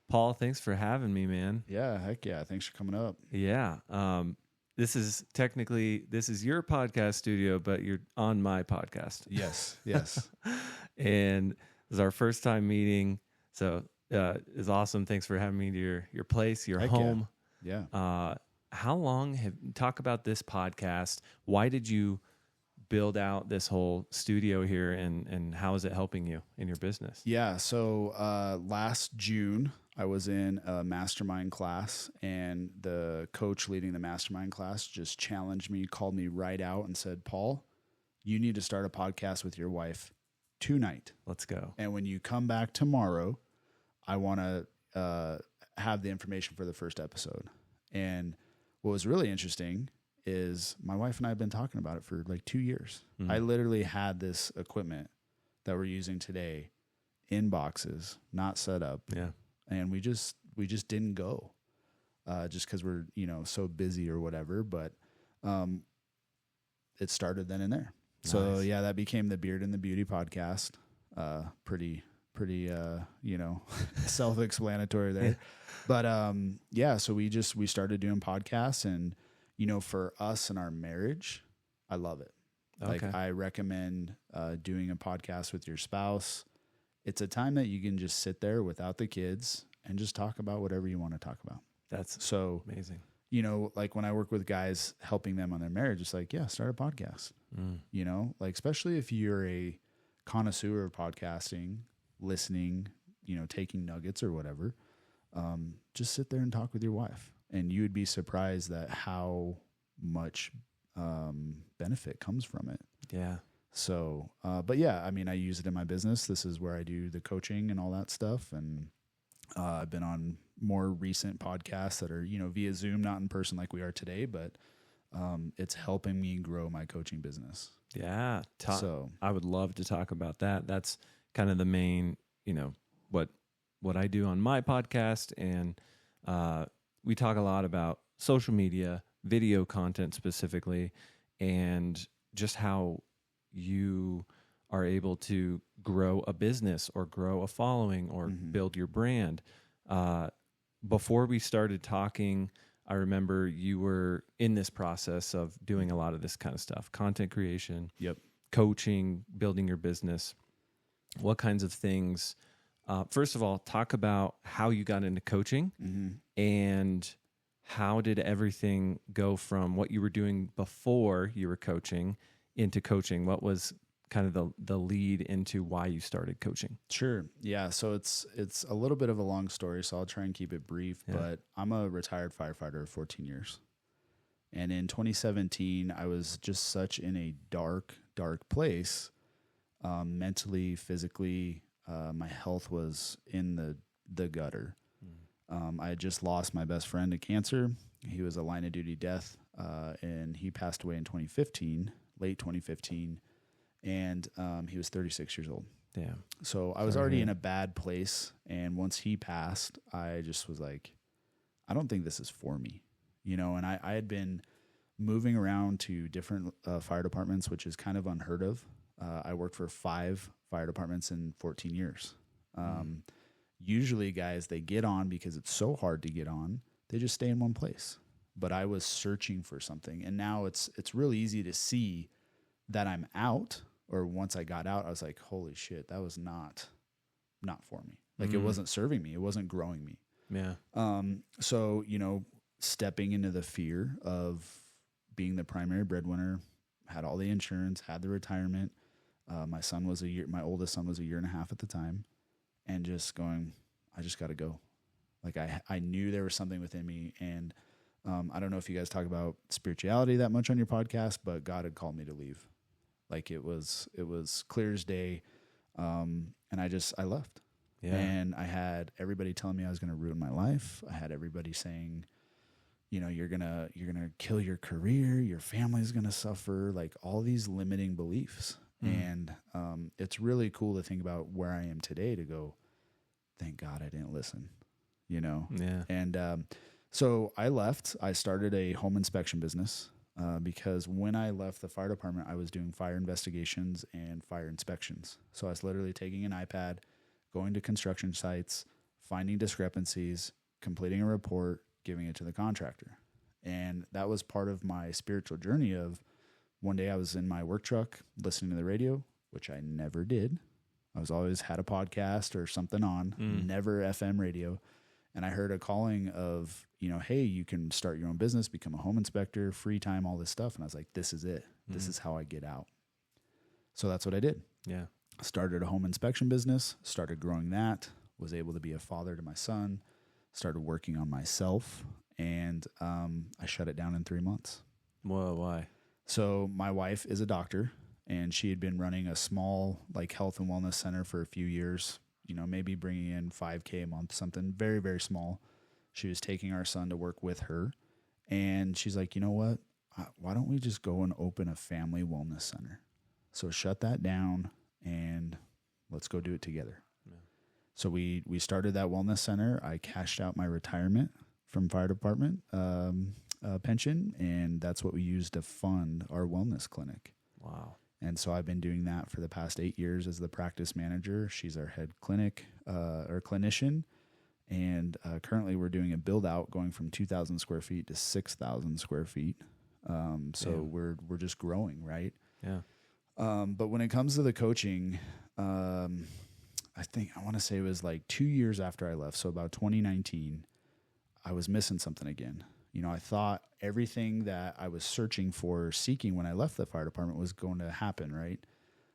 Paul, thanks for having me, man. Yeah, heck yeah. Thanks for coming up. Yeah. This is your podcast studio, but you're on my podcast. Yes, yes. And this is our first time meeting. So it's awesome. Thanks for having me to your place, your Heck home. Yeah. How long talk about this podcast? Why did you build out this whole studio here, and how is it helping you in your business? Yeah. So last June, I was in a mastermind class, and the coach leading the mastermind class just challenged me, called me right out and said, Paul, you need to start a podcast with your wife tonight. Let's go. And when you come back tomorrow, I want to have the information for the first episode. And what was really interesting is my wife and I have been talking about it for like 2 years. Mm-hmm. I literally had this equipment that we're using today in boxes, not set up. Yeah. And we just didn't go just because we're, so busy or whatever. But it started then and there. Nice. So yeah, that became the Beard and the Beauty podcast. Pretty self-explanatory there. But so we started doing podcasts, and for us in our marriage, I love it. Okay. Like, I recommend doing a podcast with your spouse. It's a time that you can just sit there without the kids and just talk about whatever you want to talk about. That's So, amazing. like when I work with guys helping them on their marriage, it's like, yeah, start a podcast. Like, especially if you're a connoisseur of podcasting, listening, taking nuggets or whatever, just sit there and talk with your wife. And you would be surprised that how much benefit comes from it. Yeah. So, but yeah, I mean, I use it in my business. This is where I do the coaching and all that stuff. And I've been on more recent podcasts that are, via Zoom, not in person like we are today, but it's helping me grow my coaching business. Yeah. So I would love to talk about that. That's kind of the main, what I do on my podcast. And we talk a lot about social media, video content specifically, and just how you are able to grow a business or grow a following or build your brand. Before we started talking, I remember you were in this process of doing a lot of this kind of stuff, content creation, coaching, building your business. What kinds of things? First of all, talk about how you got into coaching and how did everything go from what you were doing before you were coaching into coaching? What was kind of the lead into why you started coaching? Sure. Yeah. So it's a little bit of a long story, so I'll try and keep it brief, but I'm a retired firefighter of 14 years. And in 2017, I was just such in a dark place, mentally, physically. My health was in the gutter. I had just lost my best friend to cancer. He was a line of duty death, and he passed away in 2015, late 2015. And he was 36 years old. Damn. So I was already in a bad place. And once he passed, I just was like, I don't think this is for me. And I had been moving around to different fire departments, which is kind of unheard of. I worked for 5 fire departments in 14 years. Usually guys, they get on because it's so hard to get on. They just stay in one place. But I was searching for something. And now it's really easy to see that I'm out, or once I got out, I was like, holy shit, that was not for me. Like, it wasn't serving me. It wasn't growing me. Yeah. So, stepping into the fear of being the primary breadwinner, had all the insurance, had the retirement. My oldest son was a year and a half at the time, and just going, I just got to go. Like, I knew there was something within me. And I don't know if you guys talk about spirituality that much on your podcast, but God had called me to leave. Like, it was clear as day. And I left. Yeah. And I had everybody telling me I was going to ruin my life. I had everybody saying, you're going to kill your career. Your family's going to suffer, like all these limiting beliefs. And it's really cool to think about where I am today to go, thank God I didn't listen, Yeah. And so I left. I started a home inspection business. Because when I left the fire department, I was doing fire investigations and fire inspections. So I was literally taking an iPad, going to construction sites, finding discrepancies, completing a report, giving it to the contractor. And that was part of my spiritual journey of one day I was in my work truck listening to the radio, which I never did. I was always had a podcast or something on, never FM radio. And I heard a calling of, hey, you can start your own business, become a home inspector, free time, all this stuff. And I was like, this is it. This is how I get out. So that's what I did. Yeah. Started a home inspection business, started growing that, was able to be a father to my son, started working on myself, and I shut it down in 3 months. Whoa, why? So my wife is a doctor, and she had been running a small health and wellness center for a few years, maybe bringing in $5,000 a month, something very, very small. She was taking our son to work with her, and she's like, you know what? Why don't we just go and open a family wellness center? So shut that down and let's go do it together. Yeah. So we started that wellness center. I cashed out my retirement from fire department pension, and that's what we used to fund our wellness clinic. Wow. And so I've been doing that for the past 8 years as the practice manager. She's our head clinic or clinician. And currently we're doing a build out going from 2,000 square feet to 6,000 square feet. So we're just growing, right? Yeah. But when it comes to the coaching, I want to say it was 2 years after I left. So about 2019, I was missing something again. I thought everything that I was searching for, seeking when I left the fire department was going to happen, right?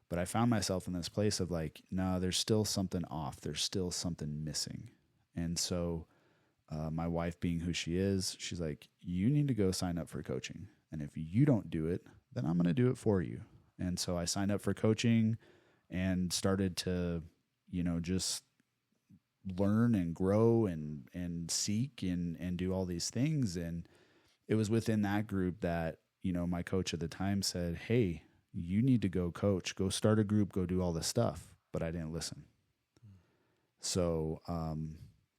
But I found myself in this place of no, there's still something off. There's still something missing. And so my wife, being who she is, she's like, you need to go sign up for coaching. And if you don't do it, then I'm going to do it for you. And so I signed up for coaching and started to, just learn and grow and seek and do all these things. And it was within that group that, my coach at the time said, hey, you need to go coach, go start a group, go do all this stuff. But I didn't listen. So,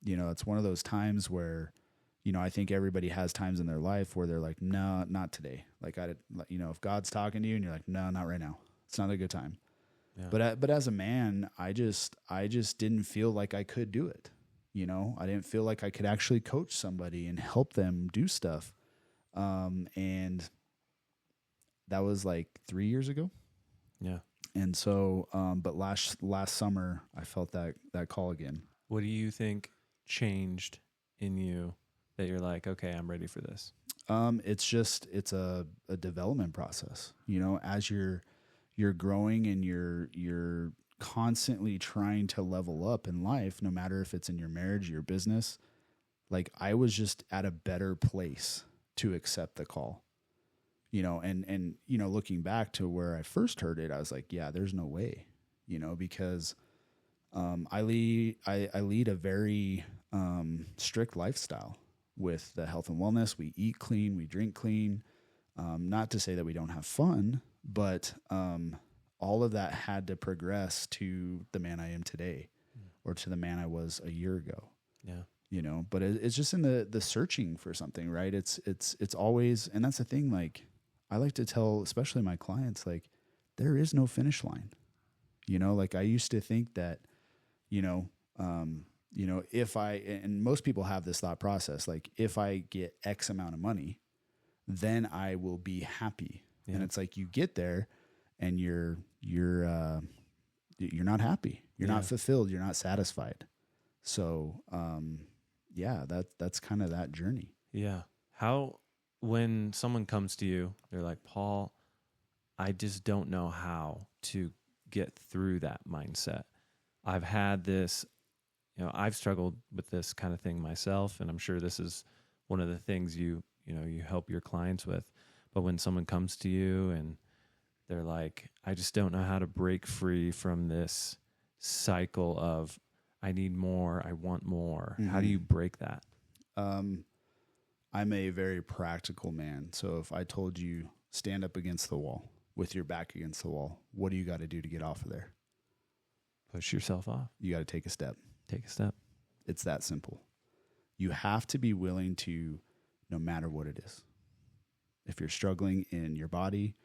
it's one of those times where, I think everybody has times in their life where they're like, no, not today. If God's talking to you and you're like, no, not right now. It's not a good time. Yeah. But as a man, I just didn't feel like I could do it. I didn't feel like I could actually coach somebody and help them do stuff. And that was 3 years ago. Yeah. And so, but last summer I felt that call again. What do you think changed in you that you're like, okay, I'm ready for this? It's a development process, as you're growing and you're constantly trying to level up in life, no matter if it's in your marriage, your business. I was just at a better place to accept the call, and looking back to where I first heard it, I was like, yeah, there's no way, because I lead a very strict lifestyle with the health and wellness. We eat clean, we drink clean. Not to say that we don't have fun, but all of that had to progress to the man I am today, or to the man I was a year ago. Yeah, but it's just in the searching for something, right? It's always, and that's the thing. I like to tell, especially my clients, there is no finish line. I used to think that, if and most people have this thought process, if I get X amount of money, then I will be happy. Yeah. And it's you get there and you're not happy. You're not fulfilled. You're not satisfied. So, that's kind of that journey. Yeah. How, when someone comes to you, they're like, Paul, I just don't know how to get through that mindset. I've had this, I've struggled with this kind of thing myself, and I'm sure this is one of the things you help your clients with. But when someone comes to you and they're like, I just don't know how to break free from this cycle of I need more, I want more. Mm-hmm. How do you break that? I'm a very practical man. So if I told you stand up against the wall with your back against the wall, what do you got to do to get off of there? Push yourself off. You got to take a step. Take a step. It's that simple. You have to be willing to, no matter what it is. If you're struggling in your body,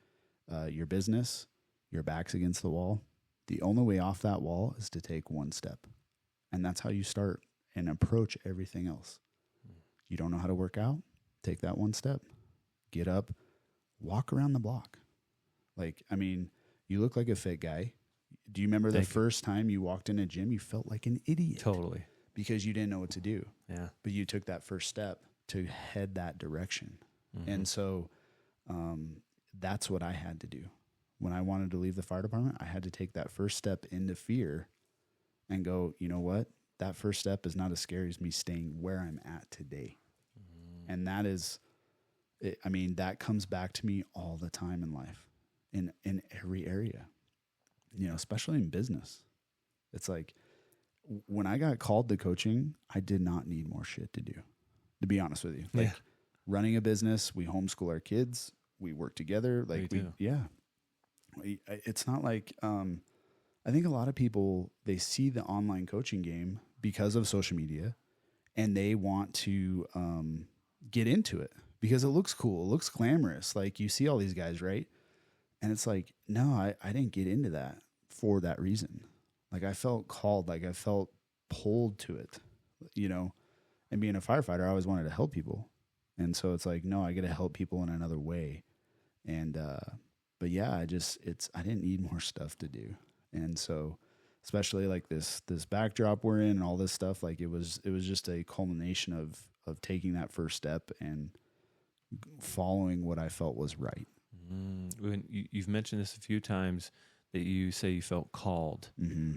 your business, your back's against the wall, the only way off that wall is to take one step. And that's how you start and approach everything else. You don't know how to work out? Take that one step. Get up, walk around the block. Like, I mean, you look like a fit guy. Do you remember the first time you walked in a gym, you felt like an idiot? Totally. Because you didn't know what to do. Yeah. But you took that first step to head that direction. And so that's what I had to do. When I wanted to leave the fire department, I had to take that first step into fear and go, you know what? That first step is not as scary as me staying where I'm at today. And that is, I mean, that comes back to me all the time in life, in every area, you know, especially in business. It's like when I got called to coaching, I did not need more shit to do, to be honest with you. Like running a business, we homeschool our kids, we work together. Like it's not like, I think a lot of people, they see the online coaching game because of social media and they want to, get into it because it looks cool. It looks glamorous. Like you see all these guys, right? And it's like, no, I didn't get into that for that reason. Like I felt called, like I felt pulled to it, you know, and being a firefighter, I always wanted to help people. And so it's like, no, I got to help people in another way. And, but yeah, I didn't need more stuff to do. And so, especially like this backdrop we're in and all this stuff, like it was just a culmination of taking that first step and following what I felt was right. You've mentioned this a few times that you say you felt called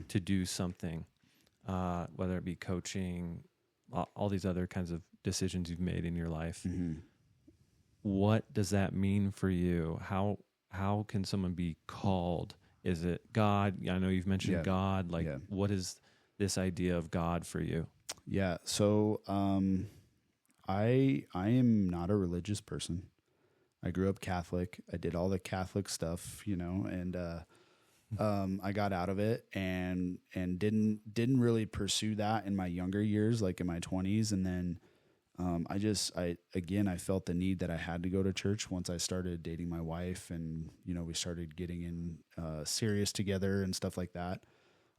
to do something, whether it be coaching, all these other kinds of decisions you've made in your life. What does that mean for you? How can someone be called? Is it God? I know you've mentioned God. Like, what is this idea of God for you? Yeah. So, I am not a religious person. I grew up Catholic. I did all the Catholic stuff, you know, and I got out of it and didn't really pursue that in my younger years, like in my 20s. And then I felt the need that I had to go to church once I started dating my wife, and you know, we started getting in serious together and stuff like that.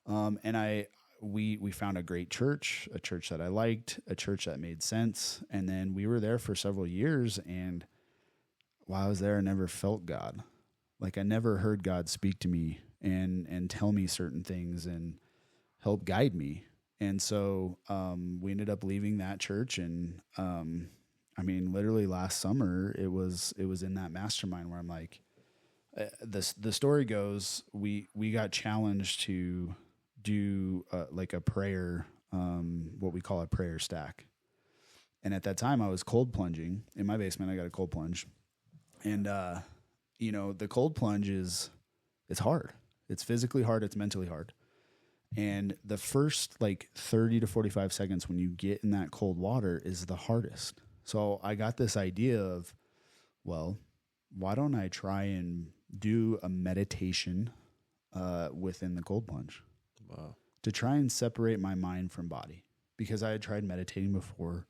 And we found a great church, a church that I liked, a church that made sense. And then we were there for several years. And while I was there, I never felt God. Like I never heard God speak to me and tell me certain things and help guide me. And so, we ended up leaving that church. And, I mean, literally last summer it was in that mastermind where I'm like, the story goes, we got challenged to do like a prayer, what we call a prayer stack. And at that time I was cold plunging in my basement. I got a cold plunge, and, you know, the cold plunge it's hard. It's physically hard. It's mentally hard. And the first like 30 to 45 seconds when you get in that cold water is the hardest. So I got this idea of, well, why don't I try and do a meditation within the cold plunge? Wow. To try and separate my mind from body, because I had tried meditating before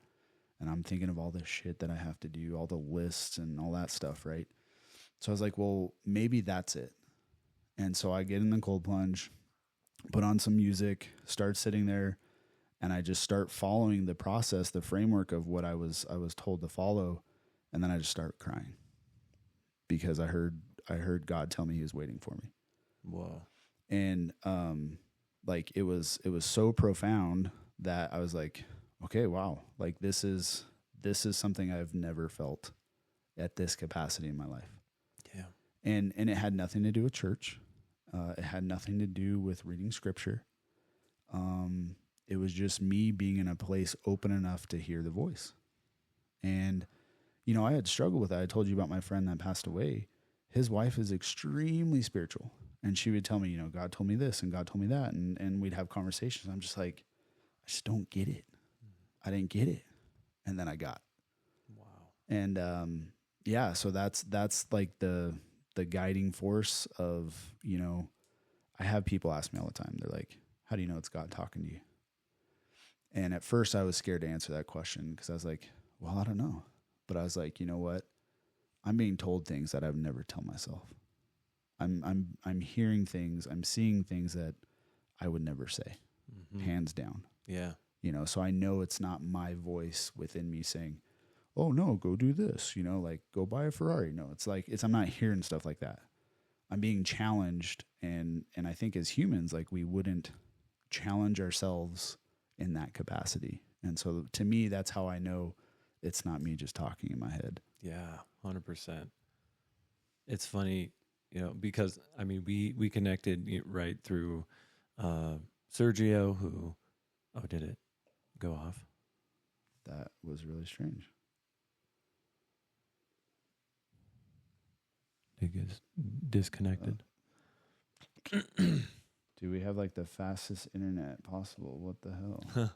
and I'm thinking of all this shit that I have to do, all the lists and all that stuff, right? So I was like, well, maybe that's it. And so I get in the cold plunge, put on some music, start sitting there, and I just start following the process, the framework of what I was told to follow. And then I just start crying because I heard God tell me he was waiting for me. Whoa. And, like it was so profound that I was like, okay, wow. Like this is something I've never felt at this capacity in my life. Yeah. And it had nothing to do with church. It had nothing to do with reading scripture. It was just me being in a place open enough to hear the voice. And, you know, I had struggled with that. I told you about my friend that passed away. His wife is extremely spiritual. And she would tell me, you know, God told me this and God told me that. And we'd have conversations. I'm just like, I just don't get it. I didn't get it. And then I got it. Wow. And, yeah, so that's like the guiding force of, you know, I have people ask me all the time. They're like, how do you know it's God talking to you? And at first I was scared to answer that question because I was like, well, I don't know. But I was like, you know what? I'm being told things that I would never tell myself. I'm hearing things, I'm seeing things that I would never say, hands down. Yeah. you know, so I know it's not my voice within me saying, oh no, go do this, you know, like go buy a Ferrari. No, it's like, I'm not hearing stuff like that. I'm being challenged. And I think as humans, like we wouldn't challenge ourselves in that capacity. And so to me, that's how I know it's not me just talking in my head. Yeah, 100%. It's funny, you know, because I mean, we connected right through Sergio, who, did it go off? That was really strange. It gets disconnected. Do we have like the fastest internet possible? What the hell?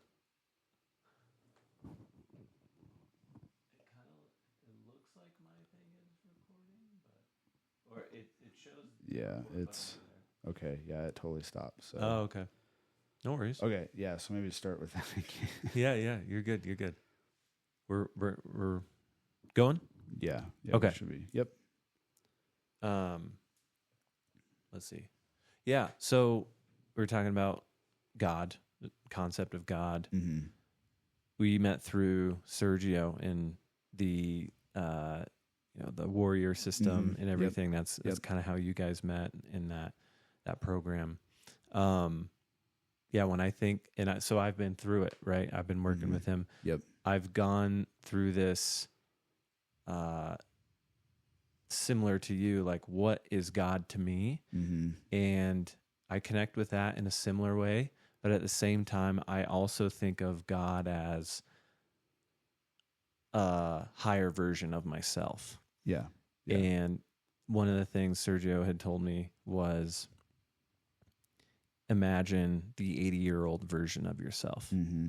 Yeah, it's okay. Yeah, it totally stopped. So. Oh, okay. No worries. Okay, yeah. So maybe start with that again. Yeah. You're good. You're good. We're going. Yeah. Okay. We should be. Yep. Let's see. Yeah. So we were talking about God, the concept of God. Mm-hmm. We met through Sergio in the the warrior system and everything. Yep. That's kind of how you guys met in that program. When I think, so I've been through it, right? I've been working with him. Yep. I've gone through this, similar to you, like what is God to me? Mm-hmm. And I connect with that in a similar way. But at the same time, I also think of God as a higher version of myself. Yeah. And one of the things Sergio had told me was, imagine the 80-year-old version of yourself. Mm-hmm.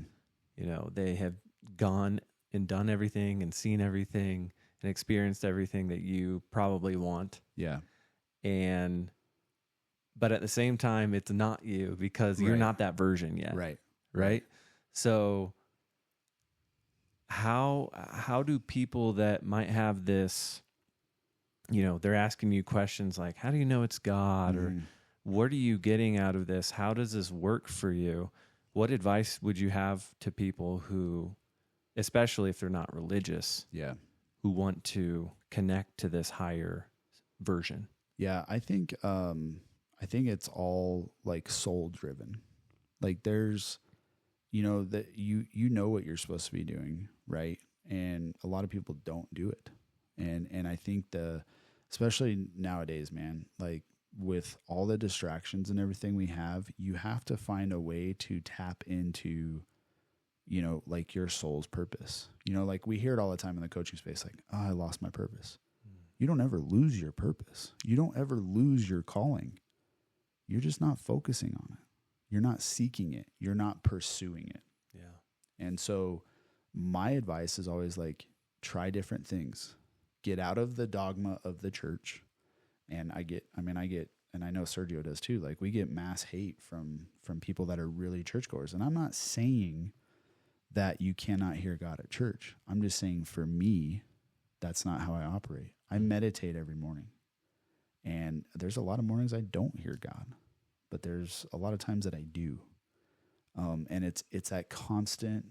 You know, they have gone and done everything and seen everything and experienced everything that you probably want. Yeah. But at the same time, it's not you because you're not that version yet. Right. So how do people that might have this, you know, they're asking you questions like, how do you know it's God? Or what are you getting out of this? How does this work for you? What advice would you have to people who, especially if they're not religious, who want to connect to this higher version? Yeah, I think it's all like soul driven. Like there's, you know, that you know what you're supposed to be doing, right? And a lot of people don't do it. And I think especially nowadays, man, like with all the distractions and everything we have, you have to find a way to tap into, you know, like your soul's purpose. You know, like we hear it all the time in the coaching space, like, oh, I lost my purpose. You don't ever lose your purpose. You don't ever lose your calling. You're just not focusing on it. You're not seeking it. You're not pursuing it. Yeah. And so my advice is always like, try different things. Get out of the dogma of the church. And I get, and I know Sergio does too, like we get mass hate from people that are really churchgoers. And I'm not saying that you cannot hear God at church. I'm just saying for me, that's not how I operate. I meditate every morning. And there's a lot of mornings I don't hear God, but there's a lot of times that I do. And it's that constant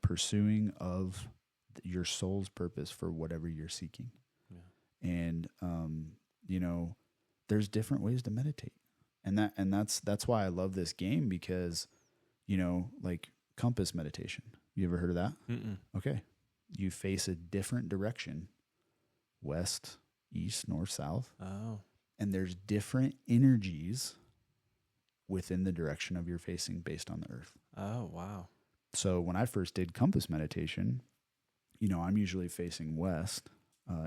pursuing of your soul's purpose for whatever you're seeking. Yeah. And, you know, there's different ways to meditate. And that's why I love this game because, you know, like compass meditation. You ever heard of that? Mm-mm. Okay. You face a different direction, west, east, north, south. Oh. And there's different energies within the direction of your facing based on the earth. Oh, wow. So when I first did compass meditation, you know, I'm usually facing west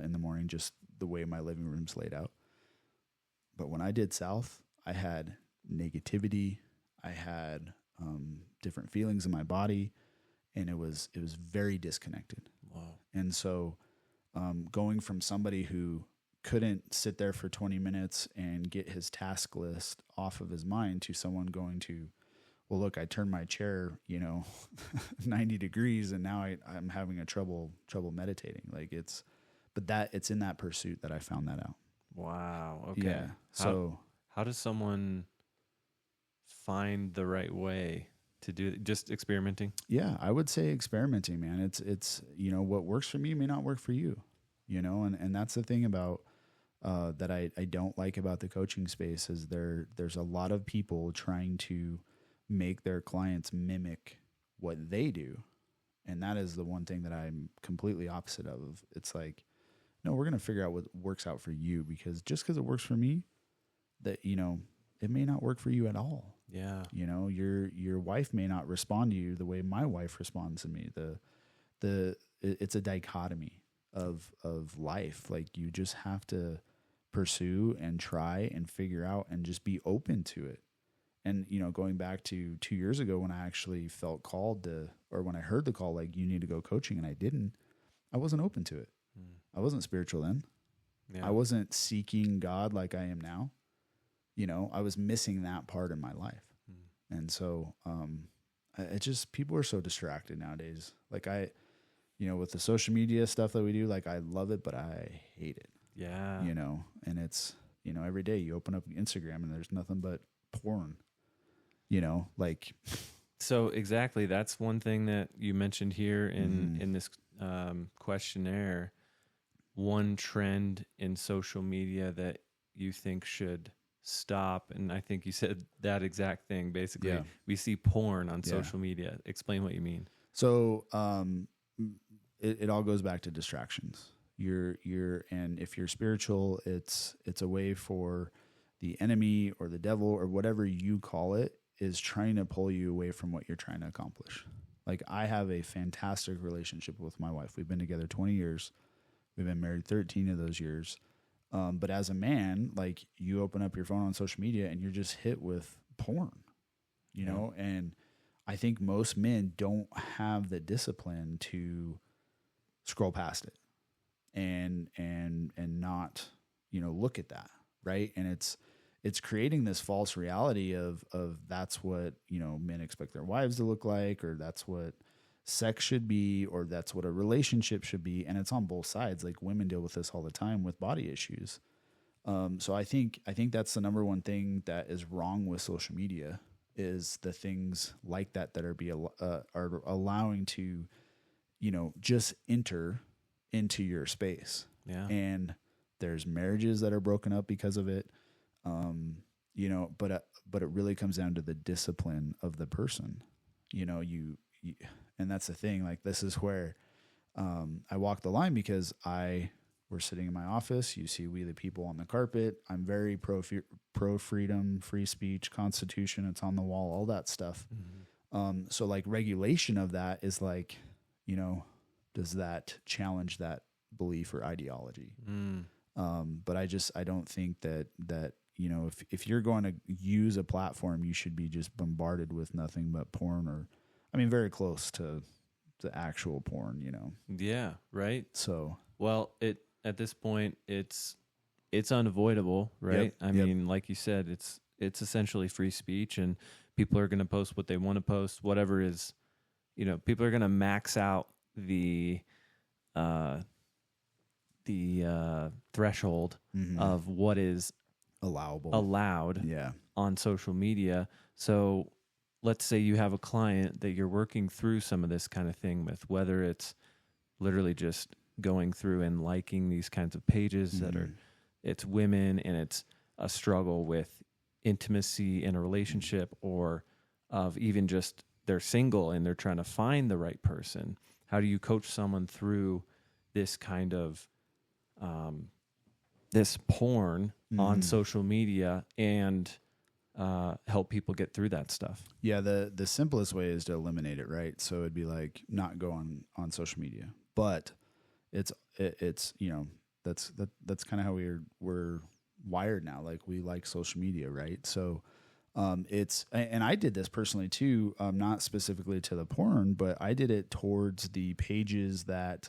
in the morning, just the way my living room's laid out. But when I did south, I had negativity. I had different feelings in my body, and it was very disconnected. Wow. And so going from somebody who couldn't sit there for 20 minutes and get his task list off of his mind to someone going to, well, look, I turned my chair, 90 degrees and now I'm having a trouble meditating. Like it's in that pursuit that I found that out. Wow. Okay. Yeah. So how does someone find the right way to do just experimenting? Yeah, I would say experimenting, man. It's what works for me may not work for you, and that's the thing about that I don't like about the coaching space is there's a lot of people trying to make their clients mimic what they do. And that is the one thing that I'm completely opposite of. It's like, no, we're going to figure out what works out for you, because just because it works for me, that, it may not work for you at all. Yeah. Your wife may not respond to you the way my wife responds to me. It's a dichotomy of life. Like, you just have to pursue and try and figure out and just be open to it. And, going back to 2 years ago when I actually felt called to, or when I heard the call, like, you need to go coaching, and I wasn't open to it. I wasn't spiritual then. Yeah. I wasn't seeking God like I am now. I was missing that part in my life. And so, people are so distracted nowadays. Like with the social media stuff that we do, like, I love it, but I hate it. Yeah. And it's, every day you open up Instagram and there's nothing but porn, like. So exactly. That's one thing that you mentioned here in this questionnaire. One trend in social media that you think should stop. And I think you said that exact thing. Basically, Yeah. We see porn on social media. Explain what you mean. So, it all goes back to distractions. And if you're spiritual, it's a way for the enemy or the devil or whatever you call it is trying to pull you away from what you're trying to accomplish. Like, I have a fantastic relationship with my wife. We've been together 20 years. We've been married 13 of those years. But as a man, like, you open up your phone on social media and you're just hit with porn, and I think most men don't have the discipline to scroll past it and not, look at that. Right. And it's creating this false reality of that's what, men expect their wives to look like, or that's what sex should be, or that's what a relationship should be. And it's on both sides. Like, women deal with this all the time with body issues. So I think that's the number one thing that is wrong with social media is the things like that are allowing to, just enter into your space. Yeah. And there's marriages that are broken up because of it. But it really comes down to the discipline of the person. And that's the thing. Like, this is where I walk the line, because we're sitting in my office. You see We the People on the carpet. I'm very pro freedom, free speech, Constitution. It's on the wall, all that stuff. Mm-hmm. So, like, regulation of that is like, does that challenge that belief or ideology? But I don't think that if you're going to use a platform, you should be just bombarded with nothing but porn, or, very close to the actual porn, Yeah. Right. So, well, at this point, it's unavoidable, right? Yep. Like you said, it's essentially free speech, and people are going to post what they want to post, whatever is, people are going to max out the threshold of what is allowed on social media. So let's say you have a client that you're working through some of this kind of thing with, whether it's literally just going through and liking these kinds of pages that it's women, and it's a struggle with intimacy in a relationship, or of even just they're single and they're trying to find the right person. How do you coach someone through this kind of this porn on social media and help people get through that stuff? Yeah, the simplest way is to eliminate it, right? So it'd be like not go on social media, but it's that's kind of how we're wired now. Like, we like social media, right? So and I did this personally too, not specifically to the porn, but I did it towards the pages that,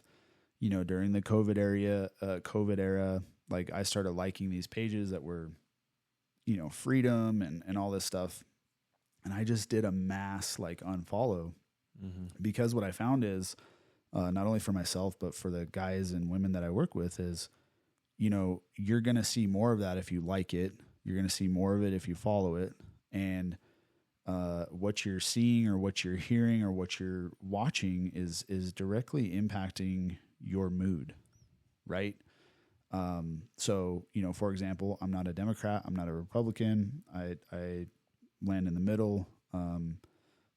during the COVID era, like, I started liking these pages that were, freedom and all this stuff. And I just did a mass unfollow, because what I found is, not only for myself, but for the guys and women that I work with is, you're going to see more of that if you like it. You're going to see more of it if you follow it. And what you're seeing or what you're hearing or what you're watching is directly impacting your mood, right? So, you know, for example, I'm not a Democrat, I'm not a Republican. I land in the middle.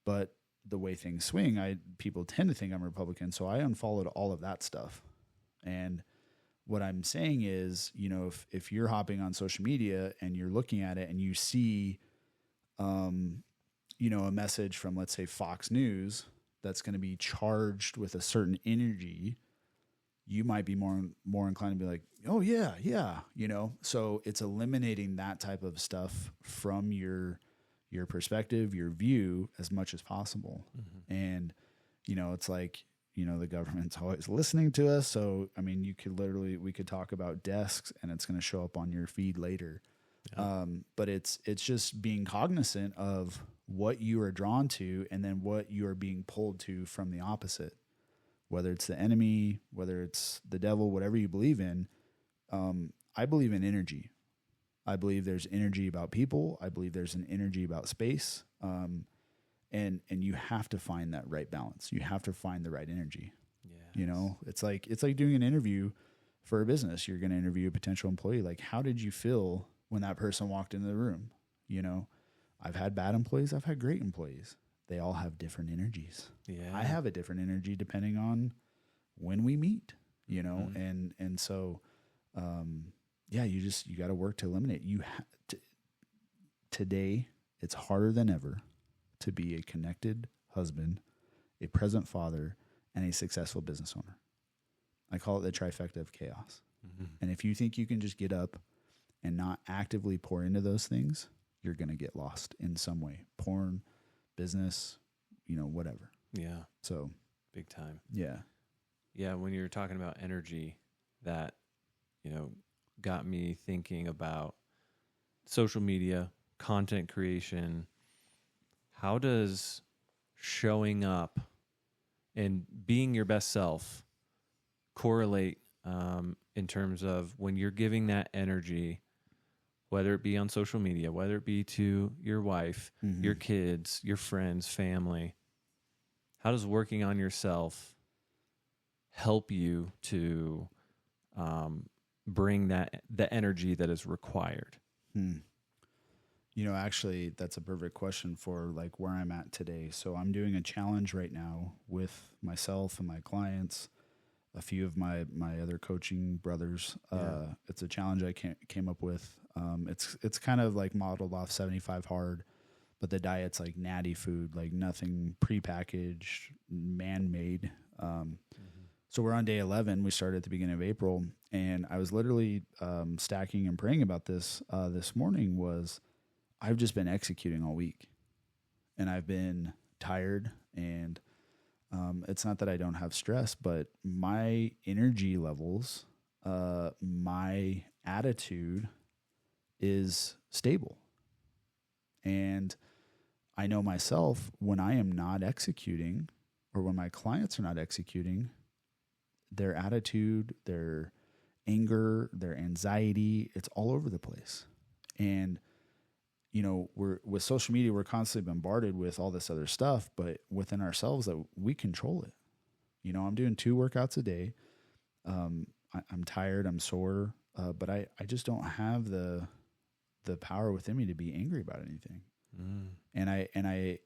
But the way things swing, people tend to think I'm a Republican, so I unfollowed all of that stuff. And what I'm saying is, you know, if you're hopping on social media and you're looking at it and you see, you know, a message from, let's say, Fox News that's going to be charged with a certain energy, you might be more inclined to be like, oh yeah, you know. So it's eliminating that type of stuff from your perspective, your view, as much as possible. Mm-hmm. And you know, it's like, you know, the government's always listening to us. So I mean, we could talk about desks, and it's going to show up on your feed later. Yeah. But it's just being cognizant of what you are drawn to, and then what you are being pulled to from the opposite. Whether it's the enemy, whether it's the devil, whatever you believe in, I believe in energy. I believe there's energy about people. I believe there's an energy about space. And you have to find that right balance. You have to find the right energy. Yes. You know, it's like doing an interview for a business. You're going to interview a potential employee. Like, how did you feel when that person walked into the room? You know, I've had bad employees. I've had great employees. They all have different energies. Yeah. I have a different energy depending on when we meet, you know? Mm-hmm. And so, yeah, you got to work to eliminate. Today, it's harder than ever to be a connected husband, a present father, and a successful business owner. I call it the trifecta of chaos. Mm-hmm. And if you think you can just get up and not actively pour into those things, you're going to get lost in some way. Porn, business, you know, whatever. Yeah. So big time. Yeah. Yeah. When you're talking about energy, that, you know, got me thinking about social media, content creation. How does showing up and being your best self correlate in terms of when you're giving that energy, whether it be on social media, whether it be to your wife, mm-hmm. your kids, your friends, family? How does working on yourself help you to bring the energy that is required? You know, actually, that's a perfect question for like where I'm at today. So I'm doing a challenge right now with myself and my clients, a few of my other coaching brothers. Yeah. It's a challenge I came up with. It's kind of like modeled off 75 Hard, but the diet's like natty food, like nothing prepackaged, man-made. So we're on day 11. We started at the beginning of April, and I was literally stacking and praying about this morning. I've just been executing all week, and I've been tired, and it's not that I don't have stress, but my energy levels, my attitude is stable. And I know myself, when I am not executing, or when my clients are not executing, their attitude, their anger, their anxiety, it's all over the place. And you know, with social media, we're constantly bombarded with all this other stuff, but within ourselves, that we control it. You know, I'm doing 2 workouts a day. I'm tired, I'm sore, but I just don't have the power within me to be angry about anything. And I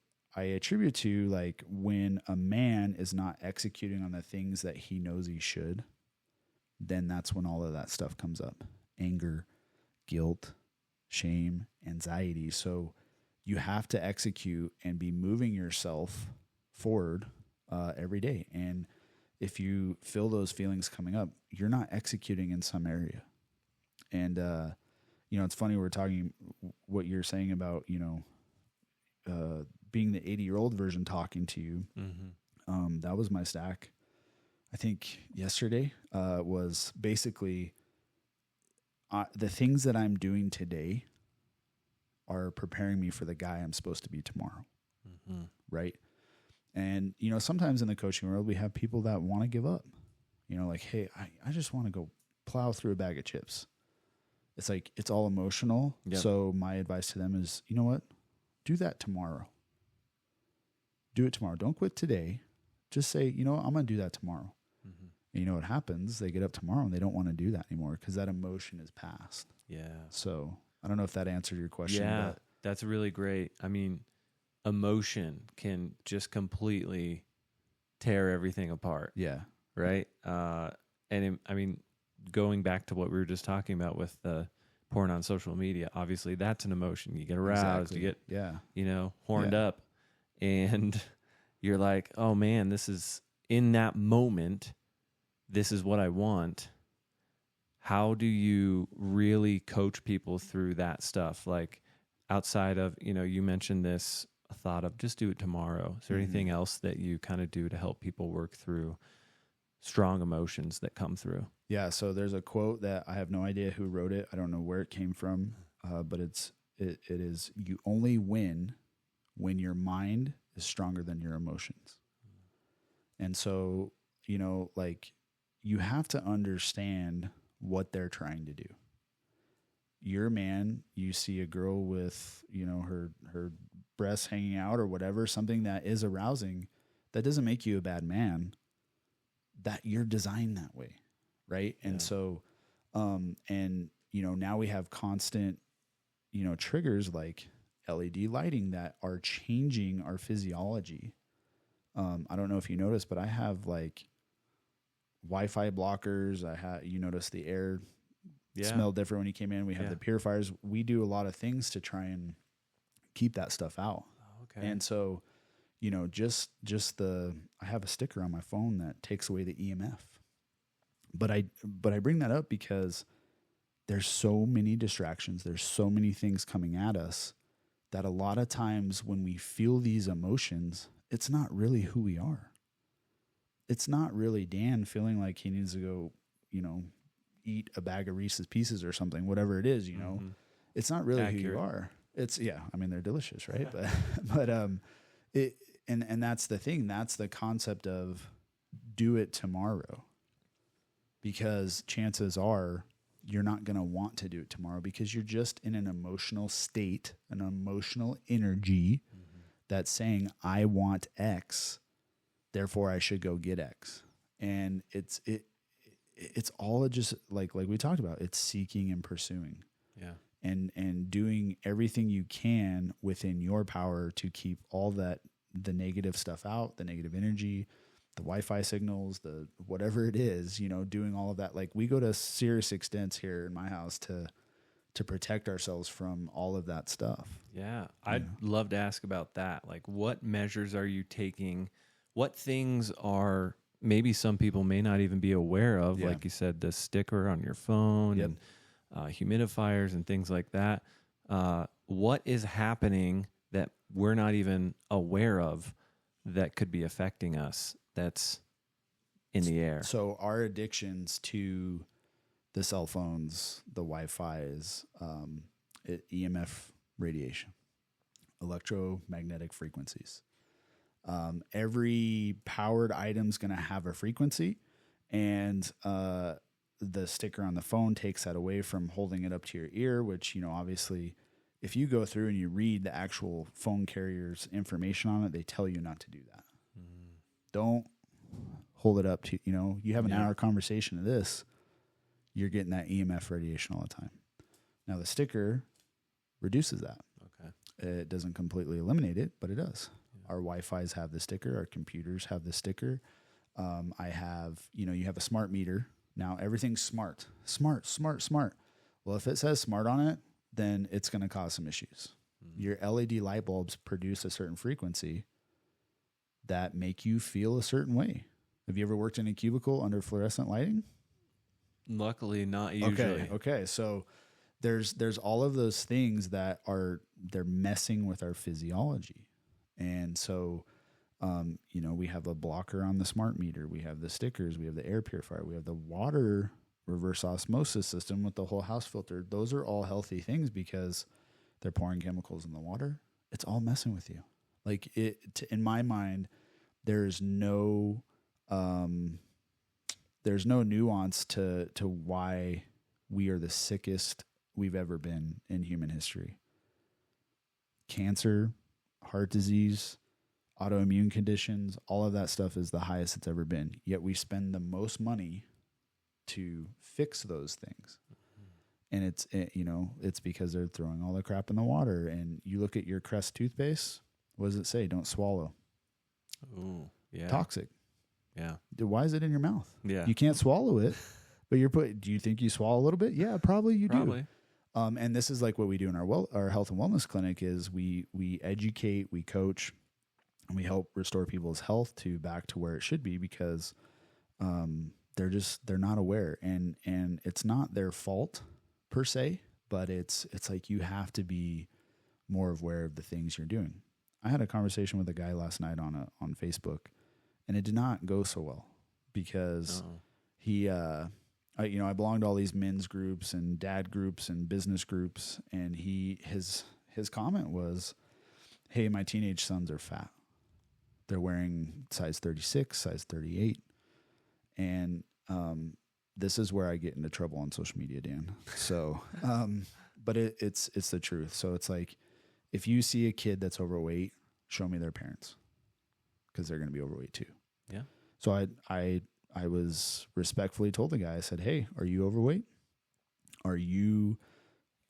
attribute to like when a man is not executing on the things that he knows he should, then that's when all of that stuff comes up: anger, guilt, shame, anxiety. So you have to execute and be moving yourself forward every day. And if you feel those feelings coming up, you're not executing in some area. And, you know, it's funny, we're talking what you're saying about, you know, being the 80-year-old version talking to you. Mm-hmm. That was my stack. I think yesterday was basically the things that I'm doing today are preparing me for the guy I'm supposed to be tomorrow. Mm-hmm. Right. And, you know, sometimes in the coaching world, we have people that want to give up, you know, like, hey, I just want to go plow through a bag of chips. It's like, it's all emotional. Yep. So my advice to them is, you know what, do that tomorrow. Do it tomorrow. Don't quit today. Just say, you know what, I'm going to do that tomorrow. Mm-hmm. And you know what happens? They get up tomorrow and they don't want to do that anymore because that emotion is past. Yeah. So I don't know if that answered your question. Yeah, But that's really great. I mean, emotion can just completely tear everything apart, yeah. right? I mean, going back to what we were just talking about with the porn on social media, obviously that's an emotion. You get aroused, Exactly. you get, Yeah. horned Yeah. up, and you're like, oh man, this is in that moment. This is what I want. How do you really coach people through that stuff? Like outside of, you mentioned this thought of just do it tomorrow. Is there anything else that you kind of do to help people work through strong emotions that come through? Yeah. So there's a quote that I have no idea who wrote it. I don't know where it came from, but it is, you only win when your mind is stronger than your emotions. And so, like you have to understand what they're trying to do. You're a man, you see a girl with, her breasts hanging out or whatever, something that is arousing, that doesn't make you a bad man. That you're designed that way. Right. Yeah. And so, now we have constant, triggers like LED lighting that are changing our physiology. I don't know if you noticed, but I have like Wi-Fi blockers. you notice the air smelled different when you came in. We have the purifiers. We do a lot of things to try and keep that stuff out. Okay. And so, I have a sticker on my phone that takes away the EMF. But I bring that up because there's so many distractions. There's so many things coming at us that a lot of times when we feel these emotions, it's not really who we are. It's not really Dan feeling like he needs to go, eat a bag of Reese's Pieces or something, whatever it is, It's not really Accurate. who you are. It's, I mean, they're delicious, right? And that's the thing. That's the concept of do it tomorrow. Because chances are you're not going to want to do it tomorrow because you're just in an emotional state, an emotional energy that's saying, I want X, therefore I should go get X. And it's all just like we talked about, it's seeking and pursuing. Yeah. And doing everything you can within your power to keep all that, the negative stuff out, the negative energy, the Wi-Fi signals, the whatever it is, doing all of that. Like we go to serious extents here in my house to protect ourselves from all of that stuff. Yeah. I'd love to ask about that. Like what measures are you taking? What things are maybe some people may not even be aware of? Like you said, the sticker on your phone and humidifiers and things like that. What is happening that we're not even aware of that could be affecting us? That's in the air. So our addictions to the cell phones, the Wi-Fi's, EMF radiation, electromagnetic frequencies. Every powered item's going to have a frequency, and the sticker on the phone takes that away from holding it up to your ear, which, obviously, if you go through and you read the actual phone carrier's information on it, they tell you not to do that. Don't hold it up to, you have an hour conversation of this, you're getting that EMF radiation all the time. Now the sticker reduces that. Okay. It doesn't completely eliminate it, but it does. Yeah. Our Wi-Fi's have the sticker. Our computers have the sticker. I have, you have a smart meter. Now everything's smart. Well, if it says smart on it, then it's going to cause some issues. Your LED light bulbs produce a certain frequency that make you feel a certain way. Have you ever worked in a cubicle under fluorescent lighting? Luckily, not usually. Okay. So there's all of those things that they're messing with our physiology. And so, we have a blocker on the smart meter. We have the stickers. We have the air purifier. We have the water reverse osmosis system with the whole house filter. Those are all healthy things because they're pouring chemicals in the water. It's all messing with you. Like in my mind, there's no nuance to why we are the sickest we've ever been in human history. cancer, heart disease, autoimmune conditions, all of that stuff is the highest it's ever been. Yet we spend the most money to fix those things. And it's because they're throwing all the crap in the water. And you look at your Crest toothpaste, what does it say? Don't swallow. Ooh, yeah. Toxic. Yeah. Why is it in your mouth? Yeah. You can't swallow it, but do you think you swallow a little bit? Yeah, probably you do. And this is like what we do in our health and wellness clinic is we educate, we coach, and we help restore people's health back to where it should be because they're not aware, and it's not their fault per se, but it's like you have to be more aware of the things you're doing. I had a conversation with a guy last night on Facebook, and it did not go so well because I belong to all these men's groups and dad groups and business groups, and his comment was, "Hey, my teenage sons are fat. They're wearing size 36, size 38." And this is where I get into trouble on social media, Dan. So, but it's the truth. So it's like, if you see a kid that's overweight, show me their parents because they're going to be overweight too. Yeah. So I was respectfully told the guy, I said, "Hey, are you overweight? Are you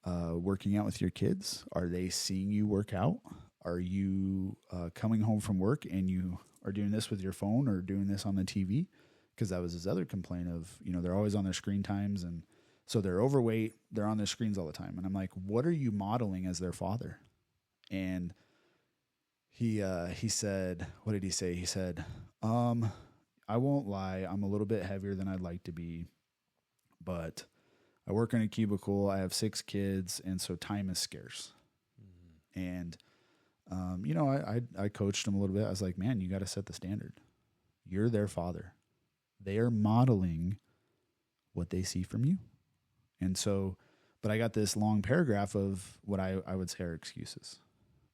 working out with your kids? Are they seeing you work out? Are you coming home from work and you are doing this with your phone or doing this on the TV?" Because that was his other complaint of, they're always on their screen times. And so they're overweight. They're on their screens all the time. And I'm like, what are you modeling as their father? And he said, what did he say? He said, I won't lie. I'm a little bit heavier than I'd like to be, but I work in a cubicle. I have 6 kids. And so time is scarce. Mm-hmm. And, I coached him a little bit. I was like, man, you got to set the standard. You're their father. They are modeling what they see from you. And so, but I got this long paragraph of what I would say are excuses.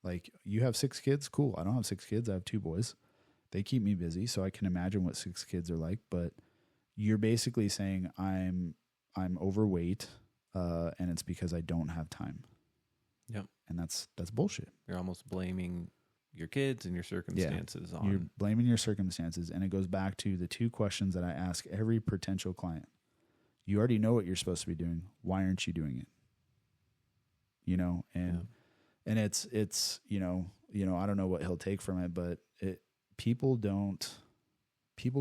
Like, you have 6 kids? Cool. I don't have 6 kids. I have 2 boys. They keep me busy, so I can imagine what 6 kids are like. But you're basically saying I'm overweight, and it's because I don't have time. Yep. And that's bullshit. You're almost blaming your kids and your circumstances on. You're blaming your circumstances, and it goes back to the 2 questions that I ask every potential client. You already know what you're supposed to be doing. Why aren't you doing it? And it's I don't know what he'll take from it, but people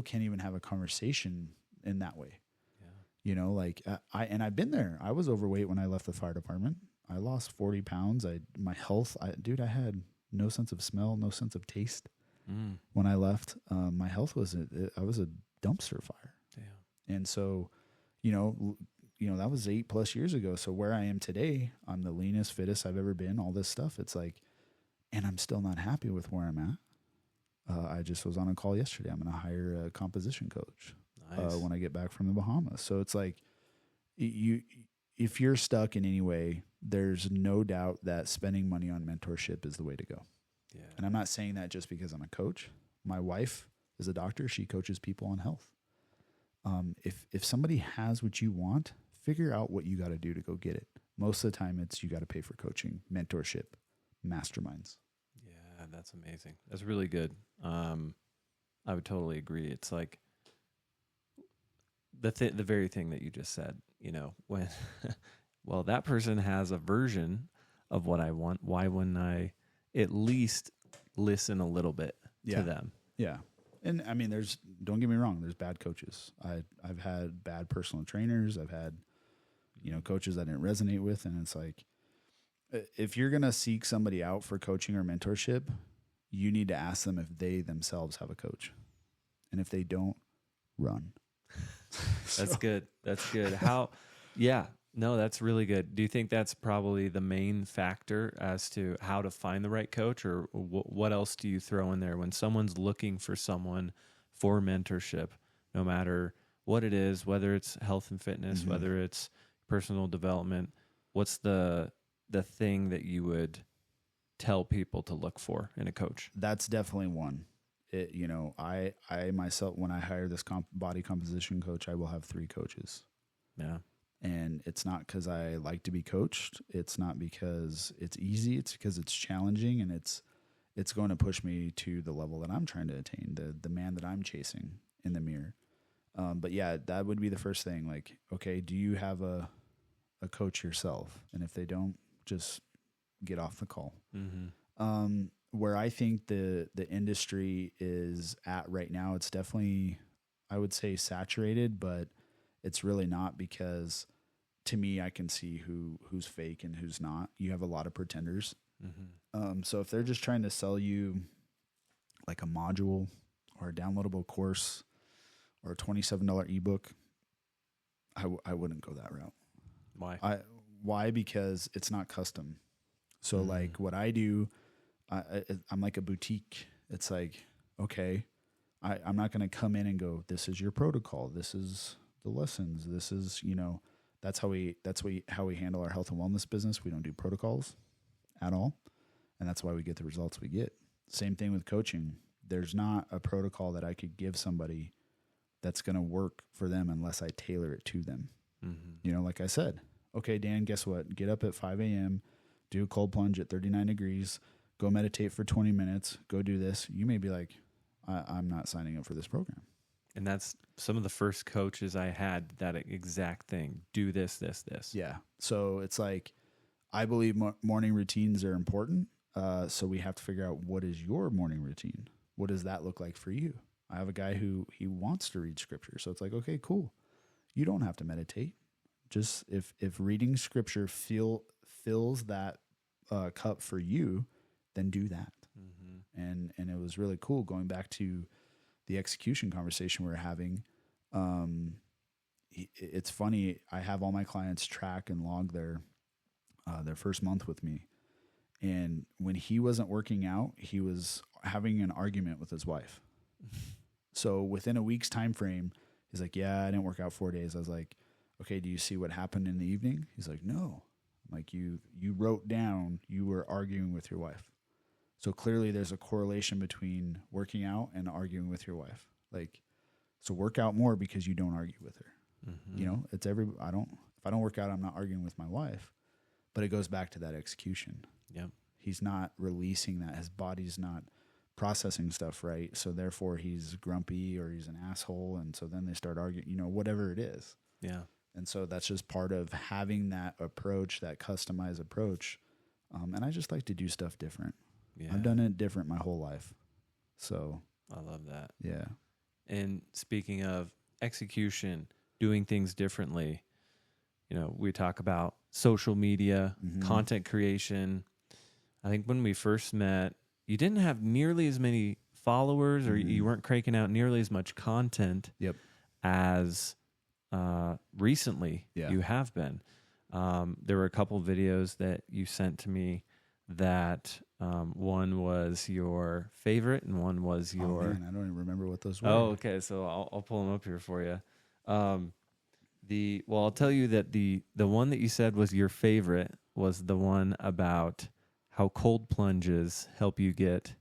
can't even have a conversation in that way. Yeah. I've been there. I was overweight when I left the fire department. I lost 40 pounds. My health, I had no sense of smell, no sense of taste. When I left. My health I was a dumpster fire. Damn. And so, that was 8+ years ago. So where I am today, I'm the leanest, fittest I've ever been, all this stuff. It's like, and I'm still not happy with where I'm at. I just was on a call yesterday. I'm going to hire a composition coach when I get back from the Bahamas. So it's like, if you're stuck in any way, there's no doubt that spending money on mentorship is the way to go. Yeah. And I'm not saying that just because I'm a coach. My wife is a doctor. She coaches people on health. If somebody has what you want, figure out what you got to do to go get it. Most of the time, it's you got to pay for coaching, mentorship, masterminds. Yeah, that's amazing. That's really good. I would totally agree. It's like the very thing that you just said, when, well, that person has a version of what I want. Why wouldn't I at least listen a little bit to them? Yeah. And I mean, don't get me wrong, there's bad coaches. I've had bad personal trainers. I've had, coaches I didn't resonate with. And it's like, if you're going to seek somebody out for coaching or mentorship, you need to ask them if they themselves have a coach. And if they don't, run. That's good. That's good. No, that's really good. Do you think that's probably the main factor as to how to find the right coach, or what else do you throw in there when someone's looking for someone for mentorship, no matter what it is, whether it's health and fitness, mm-hmm. whether it's personal development? What's the thing that you would tell people to look for in a coach? That's definitely one. I myself, when I hire this body composition coach, I will have 3 coaches. Yeah. And it's not because I like to be coached. It's not because it's easy. It's because it's challenging, and it's going to push me to the level that I'm trying to attain, the man that I'm chasing in the mirror. But yeah, that would be the first thing. Like, okay, do you have a coach yourself? And if they don't, just get off the call. Mm-hmm. Where I think the industry is at right now, it's definitely, I would say, saturated, but it's really not, because to me, I can see who's fake and who's not. You have a lot of pretenders. Mm-hmm. So if they're just trying to sell you like a module or a downloadable course or a $27 ebook, I wouldn't go that route. Why? Why? Because it's not custom. So like what I do, I'm like a boutique. It's like, okay, I'm not going to come in and go, this is your protocol. This is the lessons. This is, that's how we handle our health and wellness business. We don't do protocols at all. And that's why we get the results we get. Same thing with coaching. There's not a protocol that I could give somebody that's going to work for them unless I tailor it to them. Mm-hmm. Like I said, okay, Dan, guess what? Get up at 5 a.m., do a cold plunge at 39 degrees, go meditate for 20 minutes, go do this. You may be like, I'm not signing up for this program. And that's some of the first coaches I had, that exact thing. Do this, this, this. Yeah. So it's like, I believe morning routines are important. So we have to figure out, what is your morning routine? What does that look like for you? I have a guy who he wants to read scripture. So it's like, okay, cool. You don't have to meditate. Just if reading scripture fills that cup for you, then do that. Mm-hmm. And it was really cool going back to the execution conversation we were having. It's funny. I have all my clients track and log their first month with me. And when he wasn't working out, he was having an argument with his wife. So within a week's time frame, he's like, yeah, I didn't work out 4 days. I was like, okay, do you see what happened in the evening? He's like, no. I'm like, you wrote down you were arguing with your wife. So clearly there's a correlation between working out and arguing with your wife. Like, so work out more because you don't argue with her. Mm-hmm. If I don't work out, I'm not arguing with my wife. But it goes back to that execution. Yep. He's not releasing that. His body's not processing stuff right. So therefore he's grumpy or he's an asshole. And so then they start arguing, whatever it is. Yeah. And so that's just part of having that approach, that customized approach. And I just like to do stuff different. Yeah. I've done it different my whole life. So I love that. Yeah. And speaking of execution, doing things differently, we talk about social media, content creation. I think when we first met, you didn't have nearly as many followers, or you weren't cranking out nearly as much content as recently you have been. There were a couple videos that you sent to me that one was your favorite and one was your... Oh, man, I don't even remember what those were. Oh, okay. So I'll pull them up here for you. I'll tell you that the one that you said was your favorite was the one about how cold plunges help you get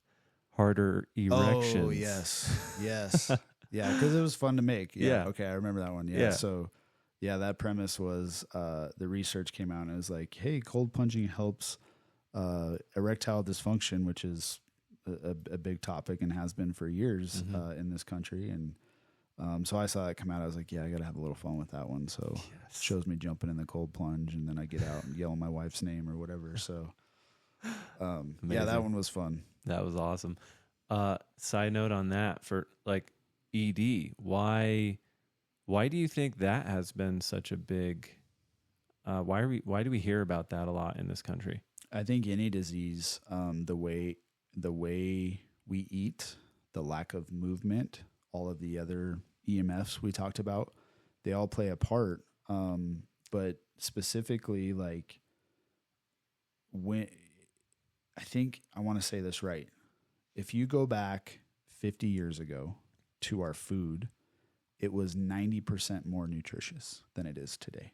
harder erections. Oh, yes. Yes. Yeah, because it was fun to make. Yeah. Okay, I remember that one. Yeah. So, that premise was the research came out and it was like, hey, cold plunging helps erectile dysfunction, which is a big topic and has been for years in this country. And so I saw that come out. I was like, I got to have a little fun with that one. So it shows me jumping in the cold plunge and then I get out and yell my wife's name or whatever. So that one was fun. That was awesome. Side note on that, for like ED, why do you think that has been such a big, why do we hear about that a lot in this country? I think any disease, the way we eat, the lack of movement, all of the other EMFs we talked about, they all play a part. But specifically, like when I think I want to say this right. If you go back 50 years ago to our food, it was 90% more nutritious than it is today.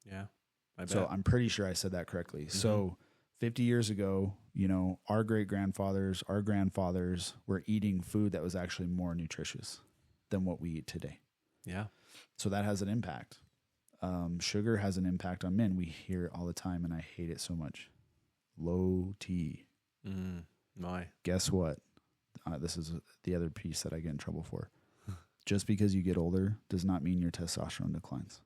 Yeah. I bet. So I'm pretty sure I said that correctly. Mm-hmm. So 50 years ago, our great-grandfathers, our grandfathers were eating food that was actually more nutritious than what we eat today. Yeah. So that has an impact. Sugar has an impact on men. We hear it all the time, and I hate it so much. Low T. Why? Guess what? This is the other piece that I get in trouble for. Just because you get older does not mean your testosterone declines.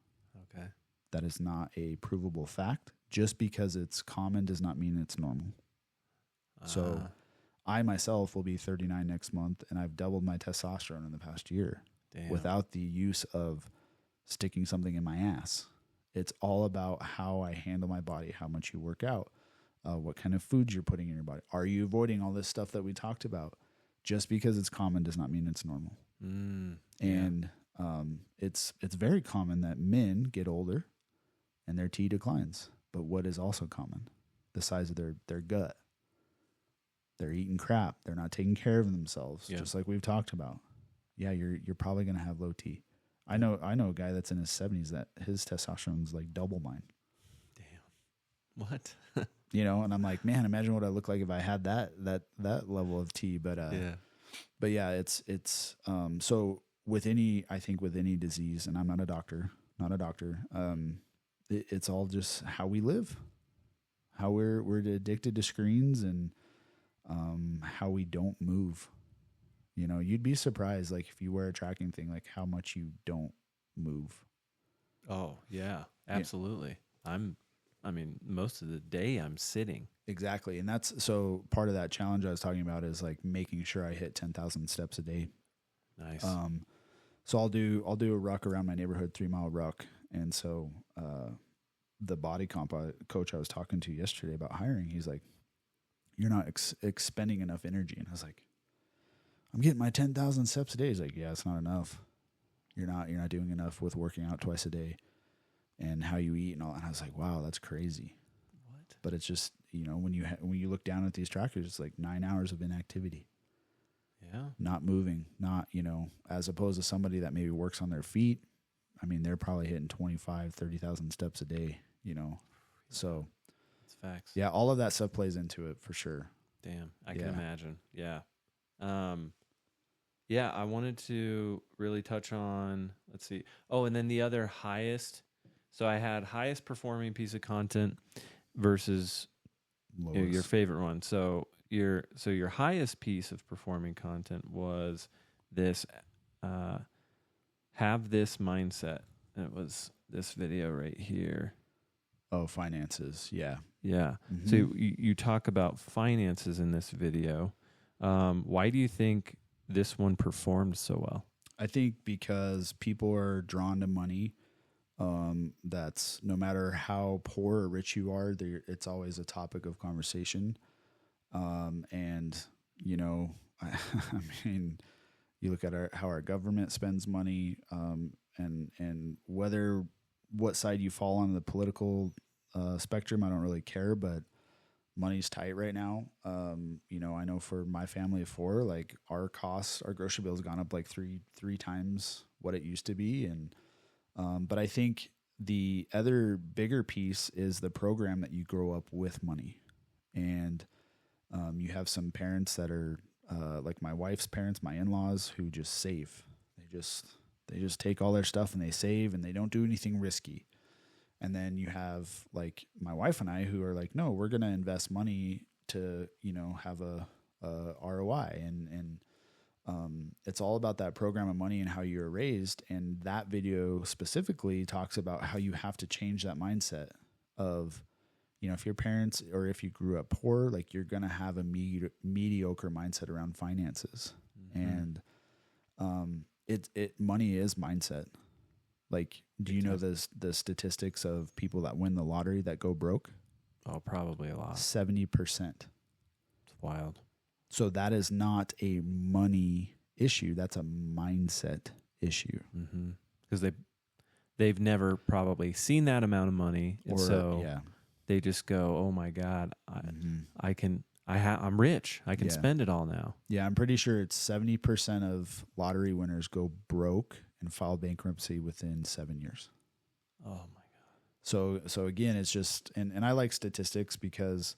Okay. That is not a provable fact. Just because it's common does not mean it's normal. So I myself will be 39 next month, and I've doubled my testosterone in the past year without the use of sticking something in my ass. It's all about how I handle my body, how much you work out, what kind of foods you're putting in your body. Are you avoiding all this stuff that we talked about? Just because it's common does not mean it's normal. And it's very common that men get older and their T declines. But what is also common? The size of their gut. They're eating crap. They're not taking care of themselves, just like we've talked about. Yeah, you're probably going to have low T. I know a guy that's in his 70s that his testosterone is like double mine. Damn. What? And I'm like, man, imagine what I look like if I had that level of T. But yeah, it's so with any disease, and I'm not a doctor, it's all just how we live, how we're addicted to screens, and how we don't move. You'd be surprised, like if you wear a tracking thing, like how much you don't move. Oh yeah, absolutely. Yeah. Most of the day I'm sitting. Exactly. And that's, so part of that challenge I was talking about is like making sure I hit 10,000 steps a day. Nice. So I'll do a ruck around my neighborhood, 3-mile ruck. And so, the body comp coach I was talking to yesterday about hiring, he's like, you're not expending enough energy. And I was like, I'm getting my 10,000 steps a day. He's like, yeah, it's not enough. You're not doing enough with working out twice a day and how you eat and all. And I was like, wow, that's crazy. What? But it's just, when you look down at these trackers, it's like 9 hours of inactivity. Yeah. Not moving, not, as opposed to somebody that maybe works on their feet. They're probably hitting 25, 30,000 steps a day, So that's facts. Yeah, all of that stuff plays into it for sure. Damn, I can imagine. Yeah. Yeah, I wanted to really touch on, let's see. Oh, and then the other highest. So I had highest performing piece of content versus your favorite one. So your highest piece of performing content was this have this mindset. And it was this video right here. Oh, finances. Yeah. Yeah. Mm-hmm. So you talk about finances in this video. Why do you think this one performed so well? I think because people are drawn to money. That's no matter how poor or rich you are, it's always a topic of conversation. And you look at how our government spends money, and what side you fall on the political spectrum, I don't really care, but money's tight right now. I know for my family of 4, like our grocery bill has gone up like three times what it used to be. And, but I think the other bigger piece is the program that you grow up with money. And, you have some parents that are, like my wife's parents, my in-laws, who just save. They just take all their stuff and they save, and they don't do anything risky. And then you have like my wife and I, who are like, no, we're going to invest money to, have a ROI. And it's all about that program of money and how you were raised. And that video specifically talks about how you have to change that mindset of, if your parents, or if you grew up poor, like you're going to have a mediocre mindset around finances. Mm-hmm. And money is mindset. Like, do you know the statistics of people that win the lottery that go broke? Oh, probably a lot. 70%. It's wild. So that is not a money issue. That's a mindset issue. Because they've never probably seen that amount of money, and they just go, "Oh my God, I'm rich. I can spend it all now." Yeah, I'm pretty sure it's 70% of lottery winners go broke and file bankruptcy within 7 years. Oh my God. So again, it's just, and I like statistics because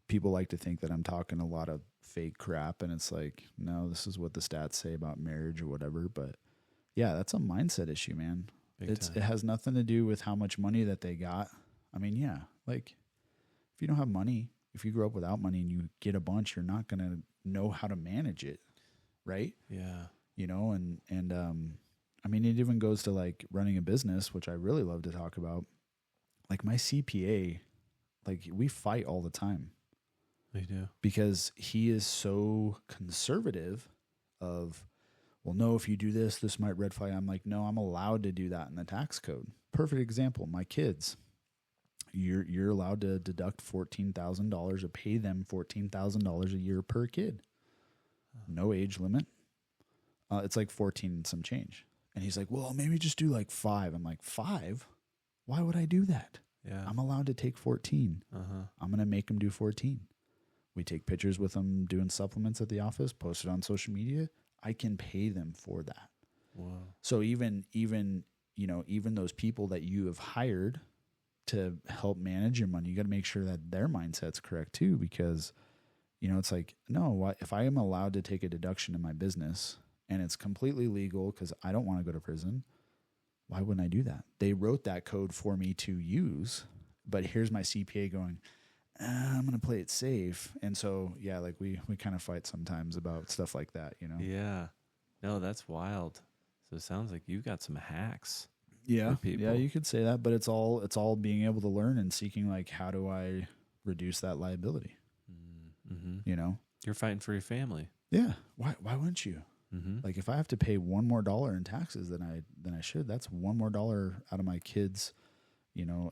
people like to think that I'm talking a lot of fake crap, and it's like, no, this is what the stats say about marriage or whatever. But yeah, that's a mindset issue, man. Big it time. has nothing to do with how much money that they got. I mean, yeah, like if you don't have money, if you grow up without money and you get a bunch, you're not going to know how to manage it, right? Yeah. You know, and I mean, it even goes to like running a business, which I really love to talk about. Like my CPA, like we fight all the time They do. because he is so conservative of, well, no, if you do this, this might red flag. I'm like, no, I'm allowed to do that in the tax code. Perfect example. My kids, you're allowed to deduct $14,000 or pay them $14,000 a year per kid. No age limit. It's like 14 and some change. And he's like, well, maybe just do like 5. I'm like, 5? Why would I do that? Yeah. I'm allowed to take 14. Uh-huh. I'm going to make them do 14. We take pictures with them doing supplements at the office, post it on social media. I can pay them for that. Wow. So even those people that you have hired to help manage your money, you got to make sure that their mindset's correct too, because, it's like, no, if I am allowed to take a deduction in my business and it's completely legal because I don't want to go to prison, why wouldn't I do that? They wrote that code for me to use, but here's my CPA going, I'm going to play it safe. And so, yeah, like we kind of fight sometimes about stuff like that, Yeah. No, that's wild. So it sounds like you got some hacks. Yeah. for people. Yeah, you could say that, but it's all being able to learn and seeking like, how do I reduce that liability? Mm-hmm. You're fighting for your family. Yeah. Why wouldn't you? Mm-hmm. Like if I have to pay $1 more in taxes than I should, that's $1 more out of my kids'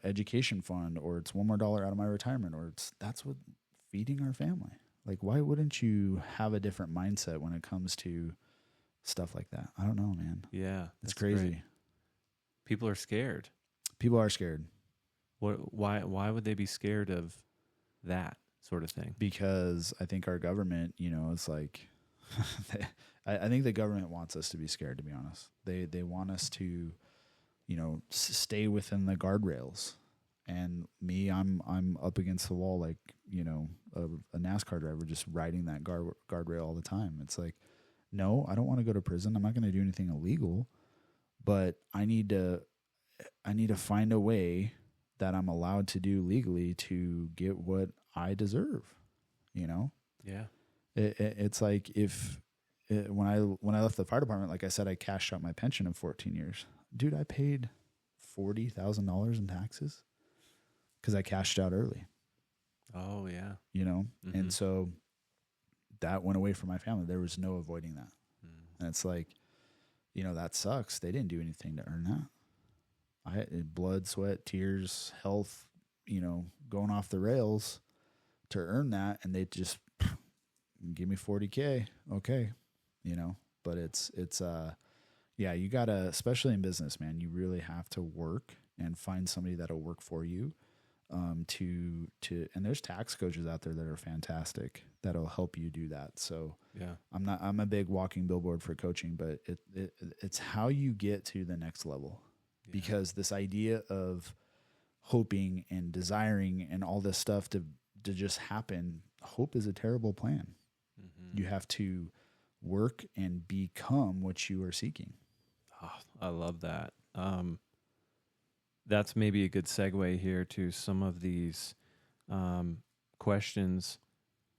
education fund, or it's $1 more out of my retirement, or that's what feeding our family. Like, why wouldn't you have a different mindset when it comes to stuff like that? I don't know, man. Yeah. It's that's crazy. great. People are scared. People are scared Why would they be scared of that sort of thing? because I think our government, it's like, I think the government wants us to be scared, to be honest. They want us to, stay within the guardrails. And me, I'm up against the wall like, a NASCAR driver just riding that guardrail all the time. It's like, no, I don't want to go to prison. I'm not going to do anything illegal, but I need to find a way that I'm allowed to do legally to get what I deserve, Yeah. It's like when I left the fire department, like I said, I cashed out my pension in 14 years. Dude, I paid $40,000 in taxes because I cashed out early. Oh, yeah. Mm-hmm. And so that went away from my family. There was no avoiding that. Mm. And it's like, that sucks. They didn't do anything to earn that. I had blood, sweat, tears, health, going off the rails to earn that. And they just give me $40K. Okay. But it's yeah, you gotta, especially in business, man, you really have to work and find somebody that'll work for you. And there's tax coaches out there that are fantastic that'll help you do that. So Yeah. I'm a big walking billboard for coaching, but it's how you get to the next level, because this idea of hoping and desiring and all this stuff to just happen, hope is a terrible plan. Mm-hmm. You have to work and become what you are seeking. Oh, I love that. That's maybe a good segue here to some of these questions.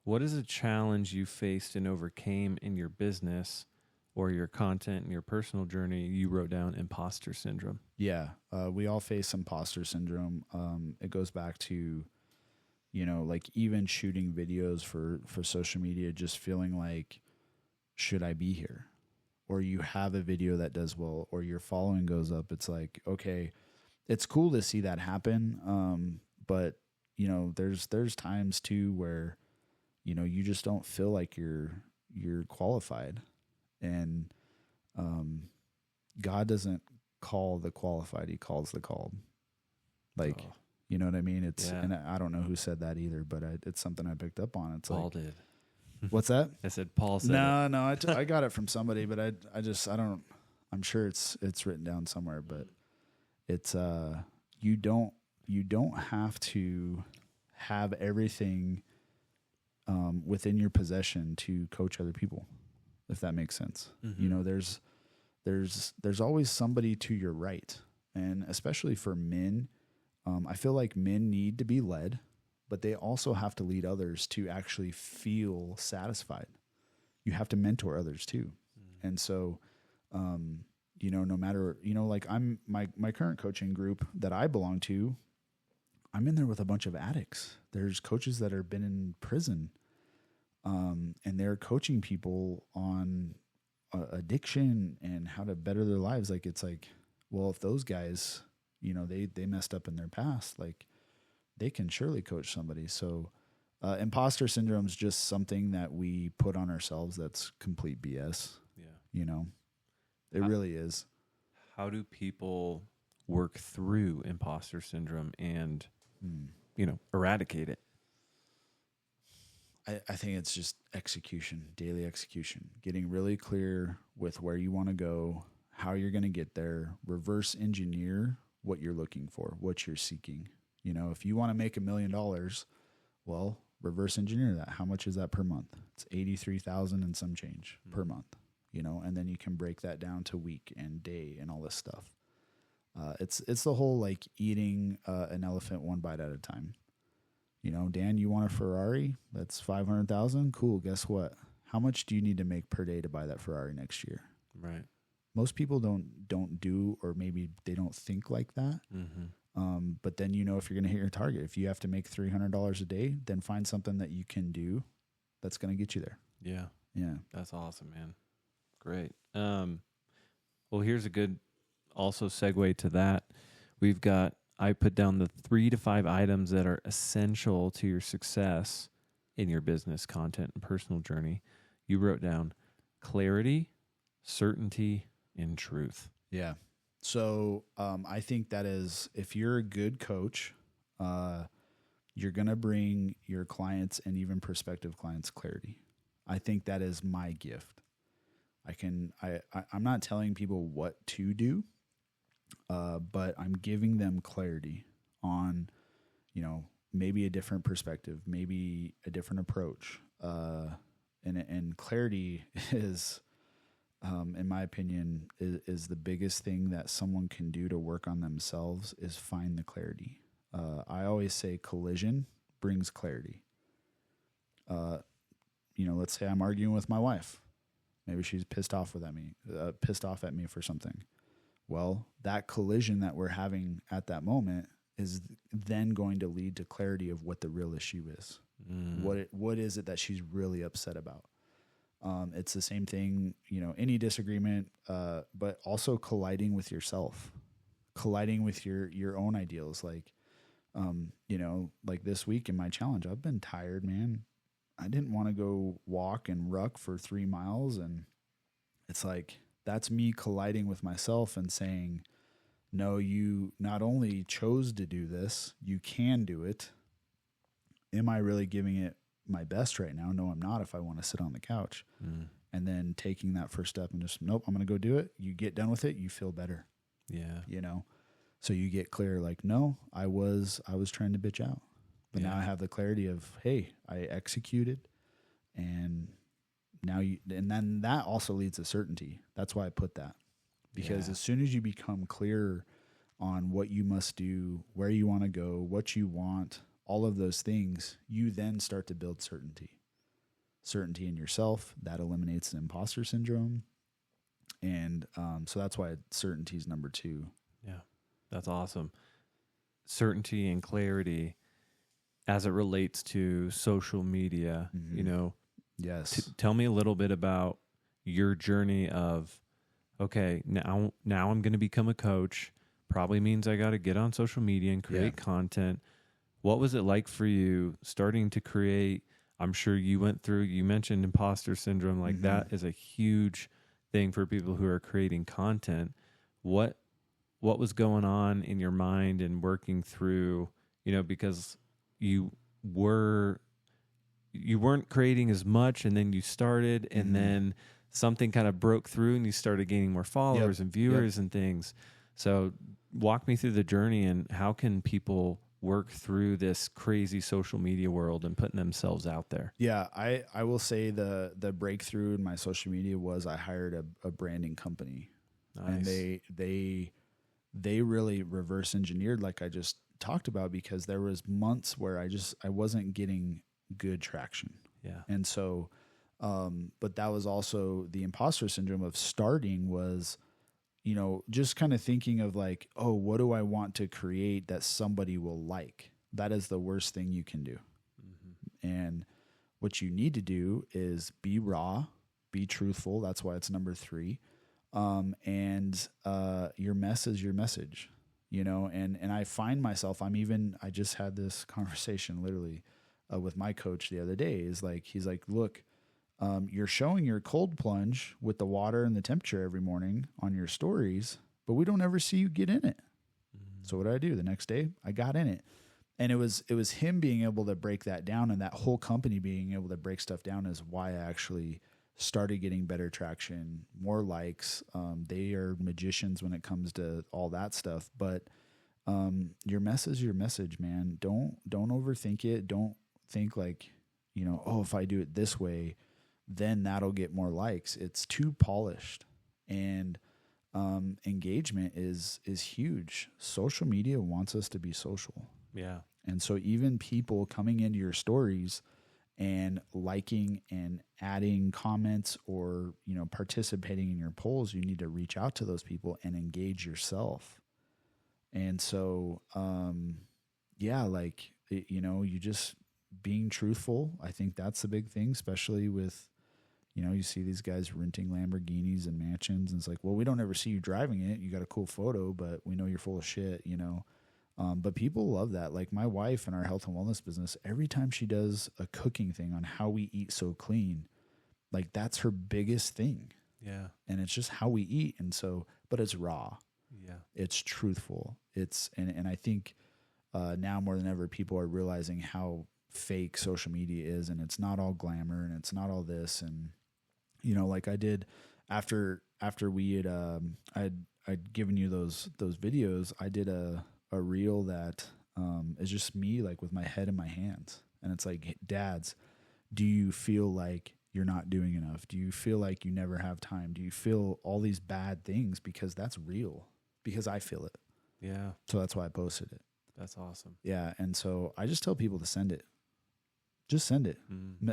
What is a challenge you faced and overcame in your business or your content and your personal journey? You wrote down imposter syndrome. Yeah, we all face imposter syndrome. It goes back to, like even shooting videos for social media, just feeling like, should I be here? Or you have a video that does well, or your following goes up. It's like, okay, it's cool to see that happen. But there's times too where, you just don't feel like you're qualified, and God doesn't call the qualified; He calls the called. Like, you know what I mean? It's Yeah. And I don't know who said that either, but it's something I picked up on. It's Paul like, did. what's that? I said Paul said it. No, I got it from somebody, but I don't. I'm sure it's written down somewhere, but it's you don't have to have everything within your possession to coach other people, if that makes sense. Mm-hmm. There's always somebody to your right And especially for men, I feel like men need to be led, but they also have to lead others to actually feel satisfied. You have to mentor others too. And so, no matter, like my current coaching group that I belong to, I'm in there with a bunch of addicts. There's coaches that have been in prison, and they're coaching people on addiction and how to better their lives. Like, it's like, well, if those guys, they messed up in their past, like they can surely coach somebody. So, imposter syndrome is just something that we put on ourselves. That's complete BS. Yeah. It really is. How do people work through imposter syndrome and, eradicate it? I think it's just execution, daily execution, getting really clear with where you want to go, how you're going to get there, reverse engineer what you're looking for, what you're seeking. If you want to make $1 million, well, reverse engineer that. How much is that per month? It's 83,000 and some change per month, and then you can break that down to week and day and all this stuff. It's the whole like eating an elephant one bite at a time. Dan, you want a Ferrari? That's 500,000. Cool. Guess what? How much do you need to make per day to buy that Ferrari next year? Right. Most people don't do, or maybe they don't think like that. Mm-hmm. But then, if you're going to hit your target, if you have to make $300 a day, then find something that you can do that's going to get you there. Yeah. Yeah. That's awesome, man. Great. Well, here's a good also segue to that. I put down the 3 to 5 items that are essential to your success in your business, content, and personal journey. You wrote down clarity, certainty, and truth. Yeah. So I think that is, if you're a good coach, you're going to bring your clients and even prospective clients clarity. I think that is my gift. I'm not telling people what to do, but I'm giving them clarity on, maybe a different perspective, maybe a different approach. And clarity is, in my opinion, is the biggest thing that someone can do to work on themselves, is find the clarity. I always say collision brings clarity. Let's say I'm arguing with my wife. Maybe she's pissed off at me for something. Well, that collision that we're having at that moment is then going to lead to clarity of what the real issue is. What is it that she's really upset about? It's the same thing, any disagreement, but also colliding with yourself, colliding with your own ideals. Like, like this week in my challenge, I've been tired, man. I didn't want to go walk and ruck for 3 miles. And it's like, that's me colliding with myself and saying, no, you not only chose to do this, you can do it. Am I really giving it my best right now? No, I'm not, if I want to sit on the couch. And then taking that first step and just, nope, I'm going to go do it. You get done with it. You feel better. Yeah. So you get clear, like, no, I was trying to bitch out, but now I have the clarity of, hey, I executed, and now and then that also leads to certainty. That's why I put that, because as soon as you become clear on what you must do, where you want to go, what you want, all of those things, you then start to build certainty in yourself. That eliminates the imposter syndrome. And so that's why certainty is number 2. Yeah, that's awesome. Certainty and clarity as it relates to social media, Yes. Tell me a little bit about your journey of, okay, now I'm going to become a coach. Probably means I got to get on social media and create content. What was it like for you starting to create? I'm sure you mentioned imposter syndrome. Like that is a huge thing for people who are creating content. What was going on in your mind and working through, because you weren't creating as much, and then you started, and then something kind of broke through and you started gaining more followers and viewers and things. So walk me through the journey, and how can people work through this crazy social media world and putting themselves out there? Yeah, I will say the breakthrough in my social media was I hired a branding company. Nice. And they they really reverse engineered, like I just talked about, because there was months where I wasn't getting good traction. Yeah. And so, but that was also the imposter syndrome of starting was, you know, just kind of thinking of like, oh, what do I want to create that somebody will like? That is the worst thing you can do. And what you need to do is be raw, be truthful. That's why it's number 3. And your mess is your message, you know, and I find myself, I just had this conversation literally with my coach the other day. Is like, he's like, look, you're showing your cold plunge with the water and the temperature every morning on your stories, but we don't ever see you get in it. So what did I do? The next day I got in it. And it was him being able to break that down, and that whole company being able to break stuff down is why I actually started getting better traction, more likes. They are magicians when it comes to all that stuff. But your mess is your message, man. Don't overthink it. Don't think like, you know, oh, if I do it this way, then that'll get more likes. It's too polished. And engagement is huge. Social media wants us to be social. Yeah. And so even people coming into your stories and liking and adding comments or, you know, participating in your polls, you need to reach out to those people and engage yourself. And so, yeah, like, you know, you just being truthful. I think that's the big thing, especially with, you know, you see these guys renting Lamborghinis and mansions, and it's like, well, we don't ever see you driving it. You got a cool photo, but we know you're full of shit, you know? But people love that. Like my wife in our health and wellness business, every time she does a cooking thing on how we eat so clean, like that's her biggest thing. Yeah. And it's just how we eat. And so, but it's raw. Yeah. It's truthful. And I think now more than ever, people are realizing how fake social media is, and it's not all glamour and it's not all this. And, you know, like I did after we had, I'd given you those videos, I did a reel that is just me, like with my head in my hands. And it's like, dads, do you feel like you're not doing enough? Do you feel like you never have time? Do you feel all these bad things? Because that's real, because I feel it. Yeah. So that's why I posted it. That's awesome. Yeah. And so I just tell people to send it. Just send it.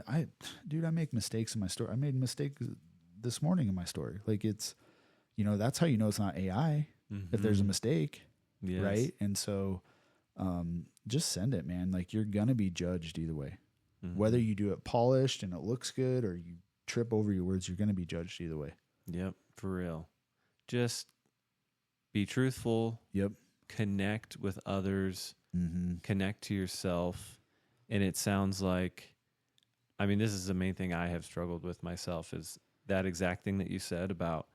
I make mistakes in my story. I made a mistake this morning in my story. Like it's, you know, that's how you know it's not AI. If there's a mistake. Yes. Right. And so, just send it, man. Like you're going to be judged either way, whether you do it polished and it looks good or you trip over your words, you're going to be judged either way. Yep. For real. Just be truthful. Yep. Connect with others, connect to yourself. And it sounds like, I mean, this is the main thing I have struggled with myself, is that exact thing that you said about,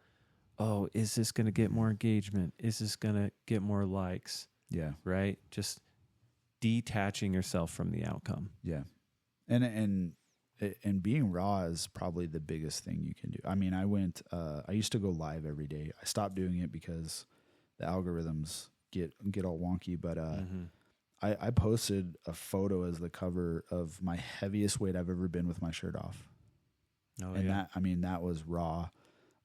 oh, is this going to get more engagement? Is this going to get more likes? Yeah. Right? Just detaching yourself from the outcome. Yeah. And being raw is probably the biggest thing you can do. I mean, I used to go live every day. I stopped doing it because the algorithms get all wonky, but I posted a photo as the cover of my heaviest weight I've ever been with my shirt off. Oh, and yeah. that was raw.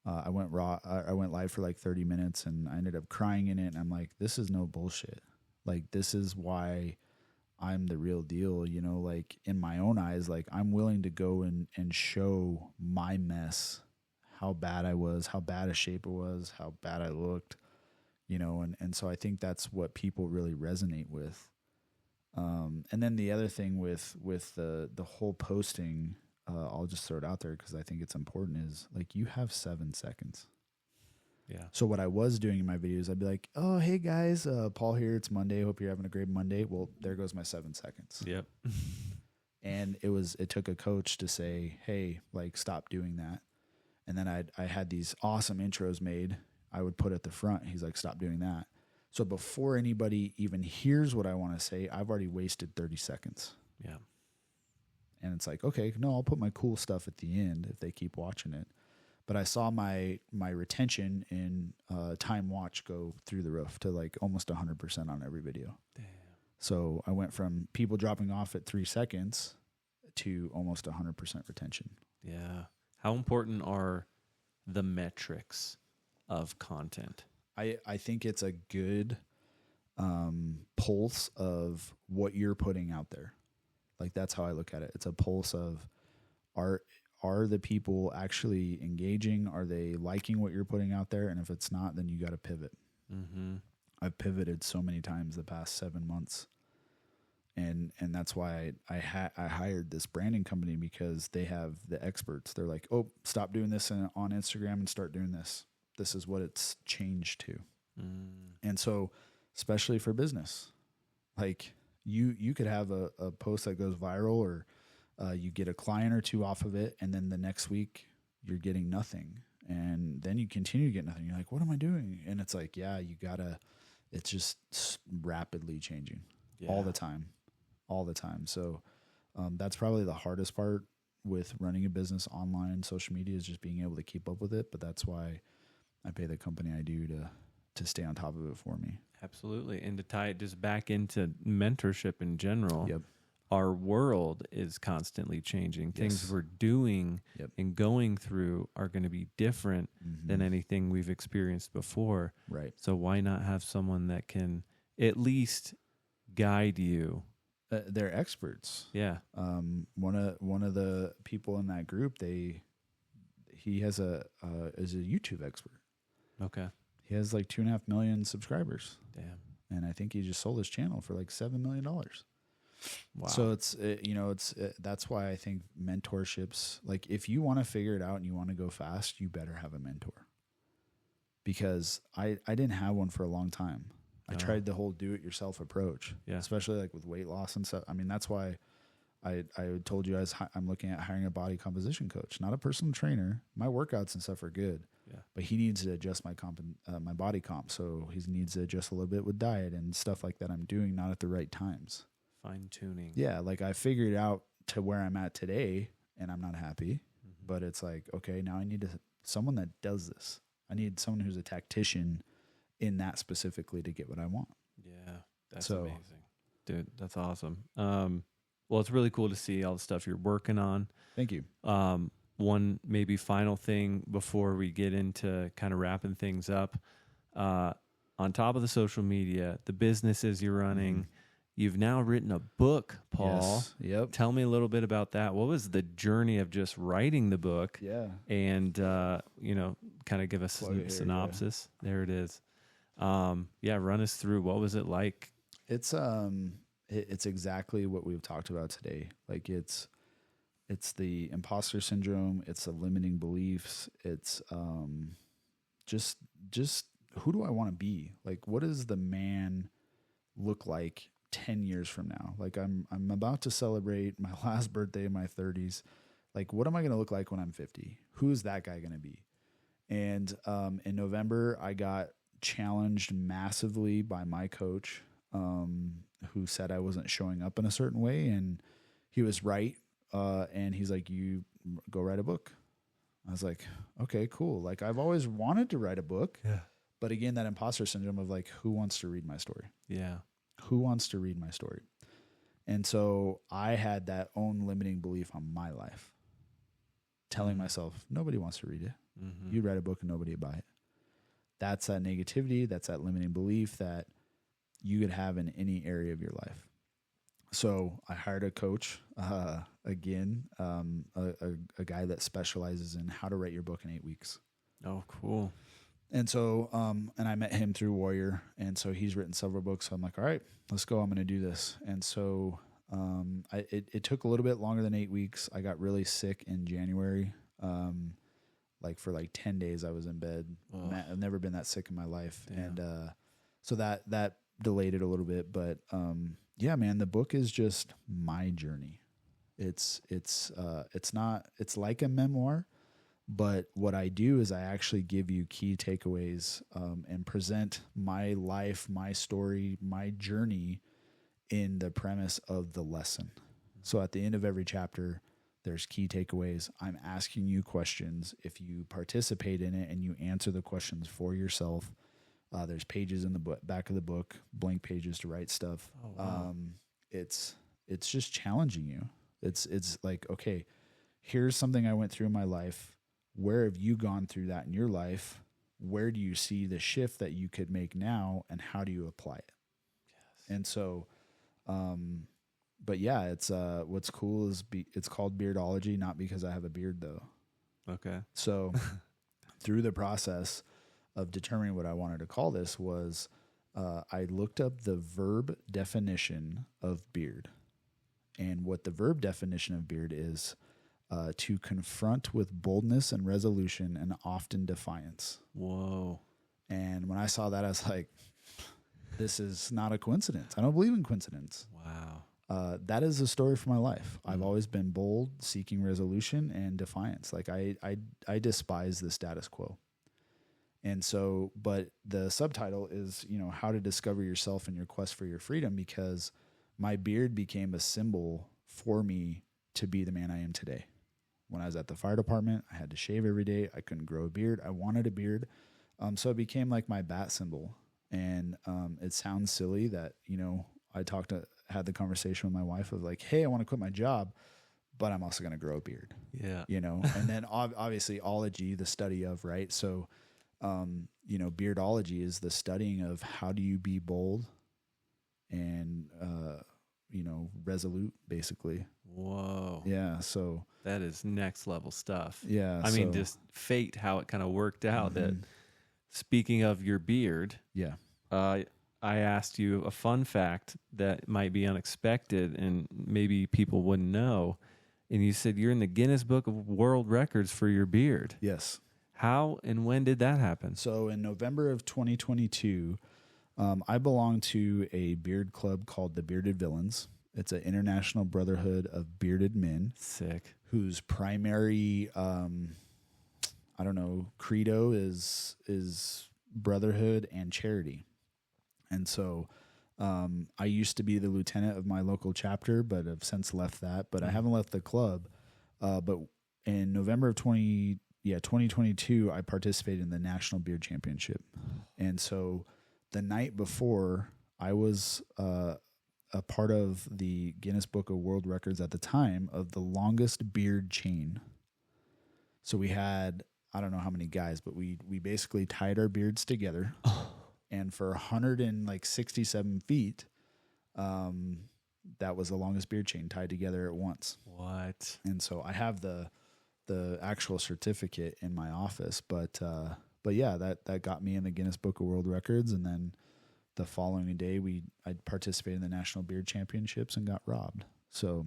I went raw. I went live for like 30 minutes and I ended up crying in it. And I'm like, this is no bullshit. Like, this is why I'm the real deal, you know, like in my own eyes, like I'm willing to go and show my mess, how bad I was, how bad a shape it was, how bad I looked, you know? And so I think that's what people really resonate with. And then the other thing with the whole posting, I'll just throw it out there because I think it's important, is like you have 7 seconds. Yeah. So what I was doing in my videos, I'd be like, oh, hey guys, Paul here. It's Monday. Hope you're having a great Monday. Well, there goes my 7 seconds. Yep. And it took a coach to say, hey, like stop doing that. And then I had these awesome intros made. I would put at the front. He's like, stop doing that. So before anybody even hears what I want to say, I've already wasted 30 seconds. Yeah. And it's like, okay, no, I'll put my cool stuff at the end if they keep watching it. But I saw my retention in time watch go through the roof to like almost 100% on every video. Damn. So I went from people dropping off at 3 seconds to almost 100% retention. Yeah. How important are the metrics of content? I think it's a good pulse of what you're putting out there. Like that's how I look at it. It's a pulse of are the people actually engaging? Are they liking what you're putting out there? And if it's not, then you got to pivot. Mm-hmm. I've pivoted so many times the past 7 months. And that's why I hired this branding company, because they have the experts. They're like, oh, stop doing this on Instagram and start doing this. This is what it's changed to. And so, especially for business, like you could have a post that goes viral, or you get a client or two off of it, and then the next week you're getting nothing. And then you continue to get nothing. You're like, what am I doing? And it's like, yeah, it's just rapidly changing all the time. So that's probably the hardest part with running a business online and social media, is just being able to keep up with it. But that's why I pay the company I do to stay on top of it for me. Absolutely. And to tie it just back into mentorship in general, Yep. our world is constantly changing. Things Yes. we're doing Yep. and going through are going to be different Mm-hmm. than anything we've experienced before. Right. So why not have someone that can at least guide you? They're experts. Yeah. One of the people in that group, he is a YouTube expert. Okay. He has like 2.5 million subscribers, Damn. and I think he just sold his channel for like $7 million. Wow. So that's why I think mentorships, like if you want to figure it out and you want to go fast, you better have a mentor. Because I didn't have one for a long time. I tried the whole do-it-yourself approach, especially like with weight loss and stuff. I mean, that's why I told you I'm looking at hiring a body composition coach, not a personal trainer. My workouts and stuff are good, but he needs to adjust my body comp. So he needs to adjust a little bit with diet and stuff like that. I'm doing not at the right times. Fine tuning. Yeah, like I figured out to where I'm at today, and I'm not happy. But it's like, okay, now I need someone that does this. I need someone who's a tactician in that specifically to get what I want. Yeah, that's amazing. Dude, that's awesome. Well, it's really cool to see all the stuff you're working on. Thank you. One maybe final thing before we get into kind of wrapping things up. On top of the social media, the businesses you're running, you've now written a book, Paul. Yes. Yep. Tell me a little bit about that. What was the journey of just writing the book? Yeah. And, kind of give us a synopsis. Yeah. There it is. Run us through. What was it like? It's exactly what we've talked about today. Like it's the imposter syndrome. It's the limiting beliefs. It's just who do I want to be? Like, what does the man look like 10 years from now? Like I'm about to celebrate my last birthday in my 30s. Like, what am I going to look like when I'm 50? Who's that guy going to be? And in November, I got challenged massively by my coach, who said I wasn't showing up in a certain way, and he was right. And he's like, you go write a book. I was like, okay, cool. Like I've always wanted to write a book. Yeah. But again, that imposter syndrome of like, who wants to read my story? Yeah. Who wants to read my story? And so I had that own limiting belief on my life, telling myself, nobody wants to read it. Mm-hmm. You write a book and nobody would buy it. That's that negativity. That's that limiting belief that you could have in any area of your life. So I hired a coach, a guy that specializes in how to write your book in 8 weeks. Oh, cool. And so, and I met him through Warrior. And so he's written several books. So I'm like, all right, let's go. I'm going to do this. And so, it took a little bit longer than 8 weeks. I got really sick in January. Like for like 10 days I was in bed. Oh. I've never been that sick in my life. Damn. And, so that delayed it a little bit, but, yeah, man, the book is just my journey. It's like a memoir, but what I do is I actually give you key takeaways, and present my life, my story, my journey in the premise of the lesson. So at the end of every chapter, there's key takeaways. I'm asking you questions. If you participate in it and you answer the questions for yourself, there's pages in the back of the book, blank pages to write stuff. Oh, wow. It's just challenging you. It's like, okay, here's something I went through in my life. Where have you gone through that in your life? where do you see the shift that you could make now, and how do you apply it? Yes. And so, but yeah, it's what's cool is it's called Beardology, not because I have a beard though. Okay. So through the process of determining what I wanted to call this was I looked up the verb definition of beard. And what the verb definition of beard is to confront with boldness and resolution and often defiance. Whoa. And when I saw that, I was like, this is not a coincidence. I don't believe in coincidence. Wow. That is the story for my life. I've always been bold, seeking resolution and defiance. Like I despise the status quo. And so, but the subtitle is, you know, how to discover yourself in your quest for your freedom, because my beard became a symbol for me to be the man I am today. When I was at the fire department, I had to shave every day. I couldn't grow a beard. I wanted a beard. So it became like my bat symbol. And it sounds silly that, you know, had the conversation with my wife of like, hey, I want to quit my job, but I'm also going to grow a beard. Yeah. You know, and then obviously ology, the study of, right? So, you know, beardology is the studying of how do you be bold and, you know, resolute, basically. Whoa. Yeah. So that is next level stuff. Yeah. I mean, just fate, how it kind of worked out. That speaking of your beard, yeah. I asked you a fun fact that might be unexpected and maybe people wouldn't know. And you said you're in the Guinness Book of World Records for your beard. Yes. How and when did that happen? So in November of 2022, I belong to a beard club called the Bearded Villains. It's an international brotherhood of bearded men. Sick. Whose primary, credo is brotherhood and charity. And so I used to be the lieutenant of my local chapter, but have since left that. But I haven't left the club. But in November of 2022, I participated in the National Beard Championship. And so the night before, I was a part of the Guinness Book of World Records at the time of the longest beard chain. So we had, I don't know how many guys, but we basically tied our beards together. And for 167 feet, that was the longest beard chain tied together at once. What? And so I have the actual certificate in my office, but yeah, that got me in the Guinness Book of World Records. And then the following day, I participated in the National Beard Championships and got robbed. So,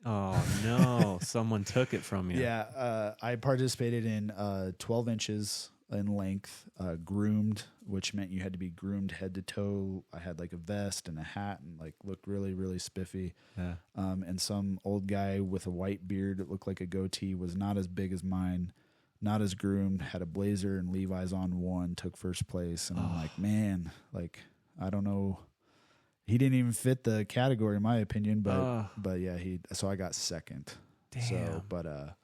oh no, someone took it from you. Yeah, I participated in 12 inches in length, groomed, which meant you had to be groomed head to toe. I had like a vest and a hat and like looked really, really spiffy. Yeah. And some old guy with a white beard that looked like a goatee, was not as big as mine, not as groomed, had a blazer and Levi's on, one, took first place. And I'm like, man, like, I don't know. He didn't even fit the category in my opinion, but yeah, so I got second. Damn. So, but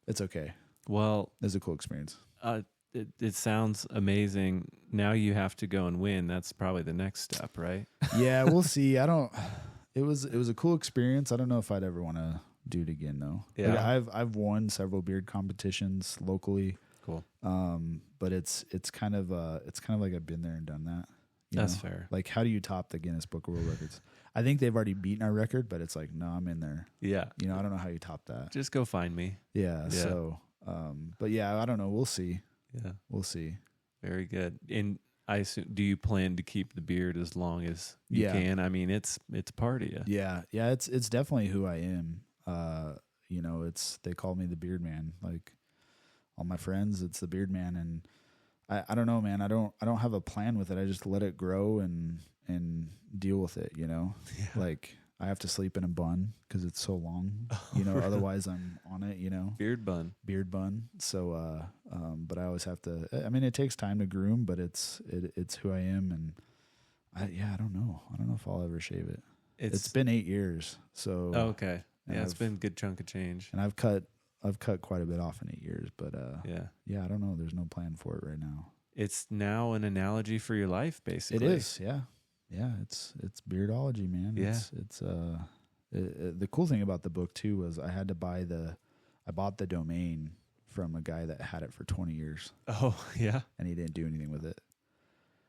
it's okay. Well, it was a cool experience. It sounds amazing. Now you have to go and win. That's probably the next step, right? Yeah, we'll see. It was a cool experience. I don't know if I'd ever want to do it again though. Yeah. Like I've won several beard competitions locally. Cool. But it's kind of like I've been there and done that. That's fair. Like, how do you top the Guinness Book of World Records? I think they've already beaten our record, but it's like, no, I'm in there. Yeah. I don't know how you top that. Just go find me. Yeah. So, but yeah, I don't know. We'll see. Yeah. We'll see. Very good. And I assume, do you plan to keep the beard as long as you can? I mean, it's part of you. Yeah. Yeah. It's definitely who I am. They call me the Beard Man. Like all my friends, it's the Beard Man. And I don't know, man. I don't have a plan with it. I just let it grow and deal with it, Yeah. Like I have to sleep in a bun because it's so long, otherwise I'm on it, Beard bun. So, but I always have to, I mean, it takes time to groom, but it's who I am. And I don't know. I don't know if I'll ever shave it. It's been 8 years. So, okay. Yeah. It's been a good chunk of change. And I've cut quite a bit off in 8 years, but, yeah, I don't know. There's no plan for it right now. It's now an analogy for your life, basically. It is. Yeah. Yeah, it's beardology, man. Yeah. It's the cool thing about the book too was I bought the domain from a guy that had it for 20 years Oh, yeah. and he didn't do anything with it.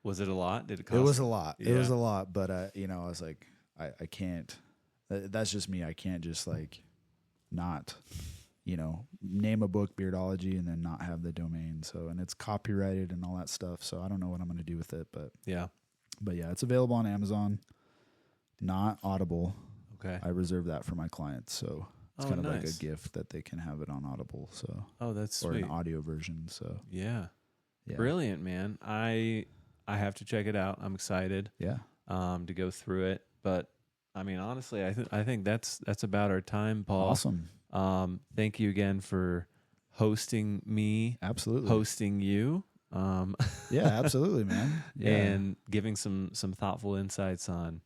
Was it a lot? Did it cost? It was a lot. It was Yeah. a lot, but you know, I was like, I can't. That's just me. I can't just like not, you know, name a book Beardology and then not have the domain. So, and it's copyrighted and all that stuff. So I don't know what I'm going to do with it, but Yeah. yeah, it's available on Amazon, not Audible. Okay. I reserve that for my clients. So it's Oh, kind of like a nice. gift that they can have it on Audible. So, Oh, that's or sweet. an audio version. So Yeah. yeah, Brilliant, man. I have to check it out. I'm excited yeah. to go through it. But I mean, honestly, I think that's about our time, Paul. Awesome. Thank you again for hosting me, Absolutely. hosting you. Yeah, absolutely, man. Yeah. And giving some thoughtful insights on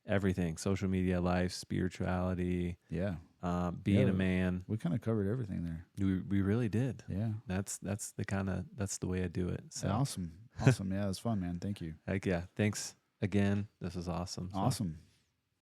everything: social media, life, spirituality, yeah. being Yeah. a man. We kind of covered everything there. We really did. Yeah. That's the way I do it. So Awesome. Awesome. Yeah, it was fun, man. Thank you. heck yeah, thanks again. This was awesome. So, Awesome.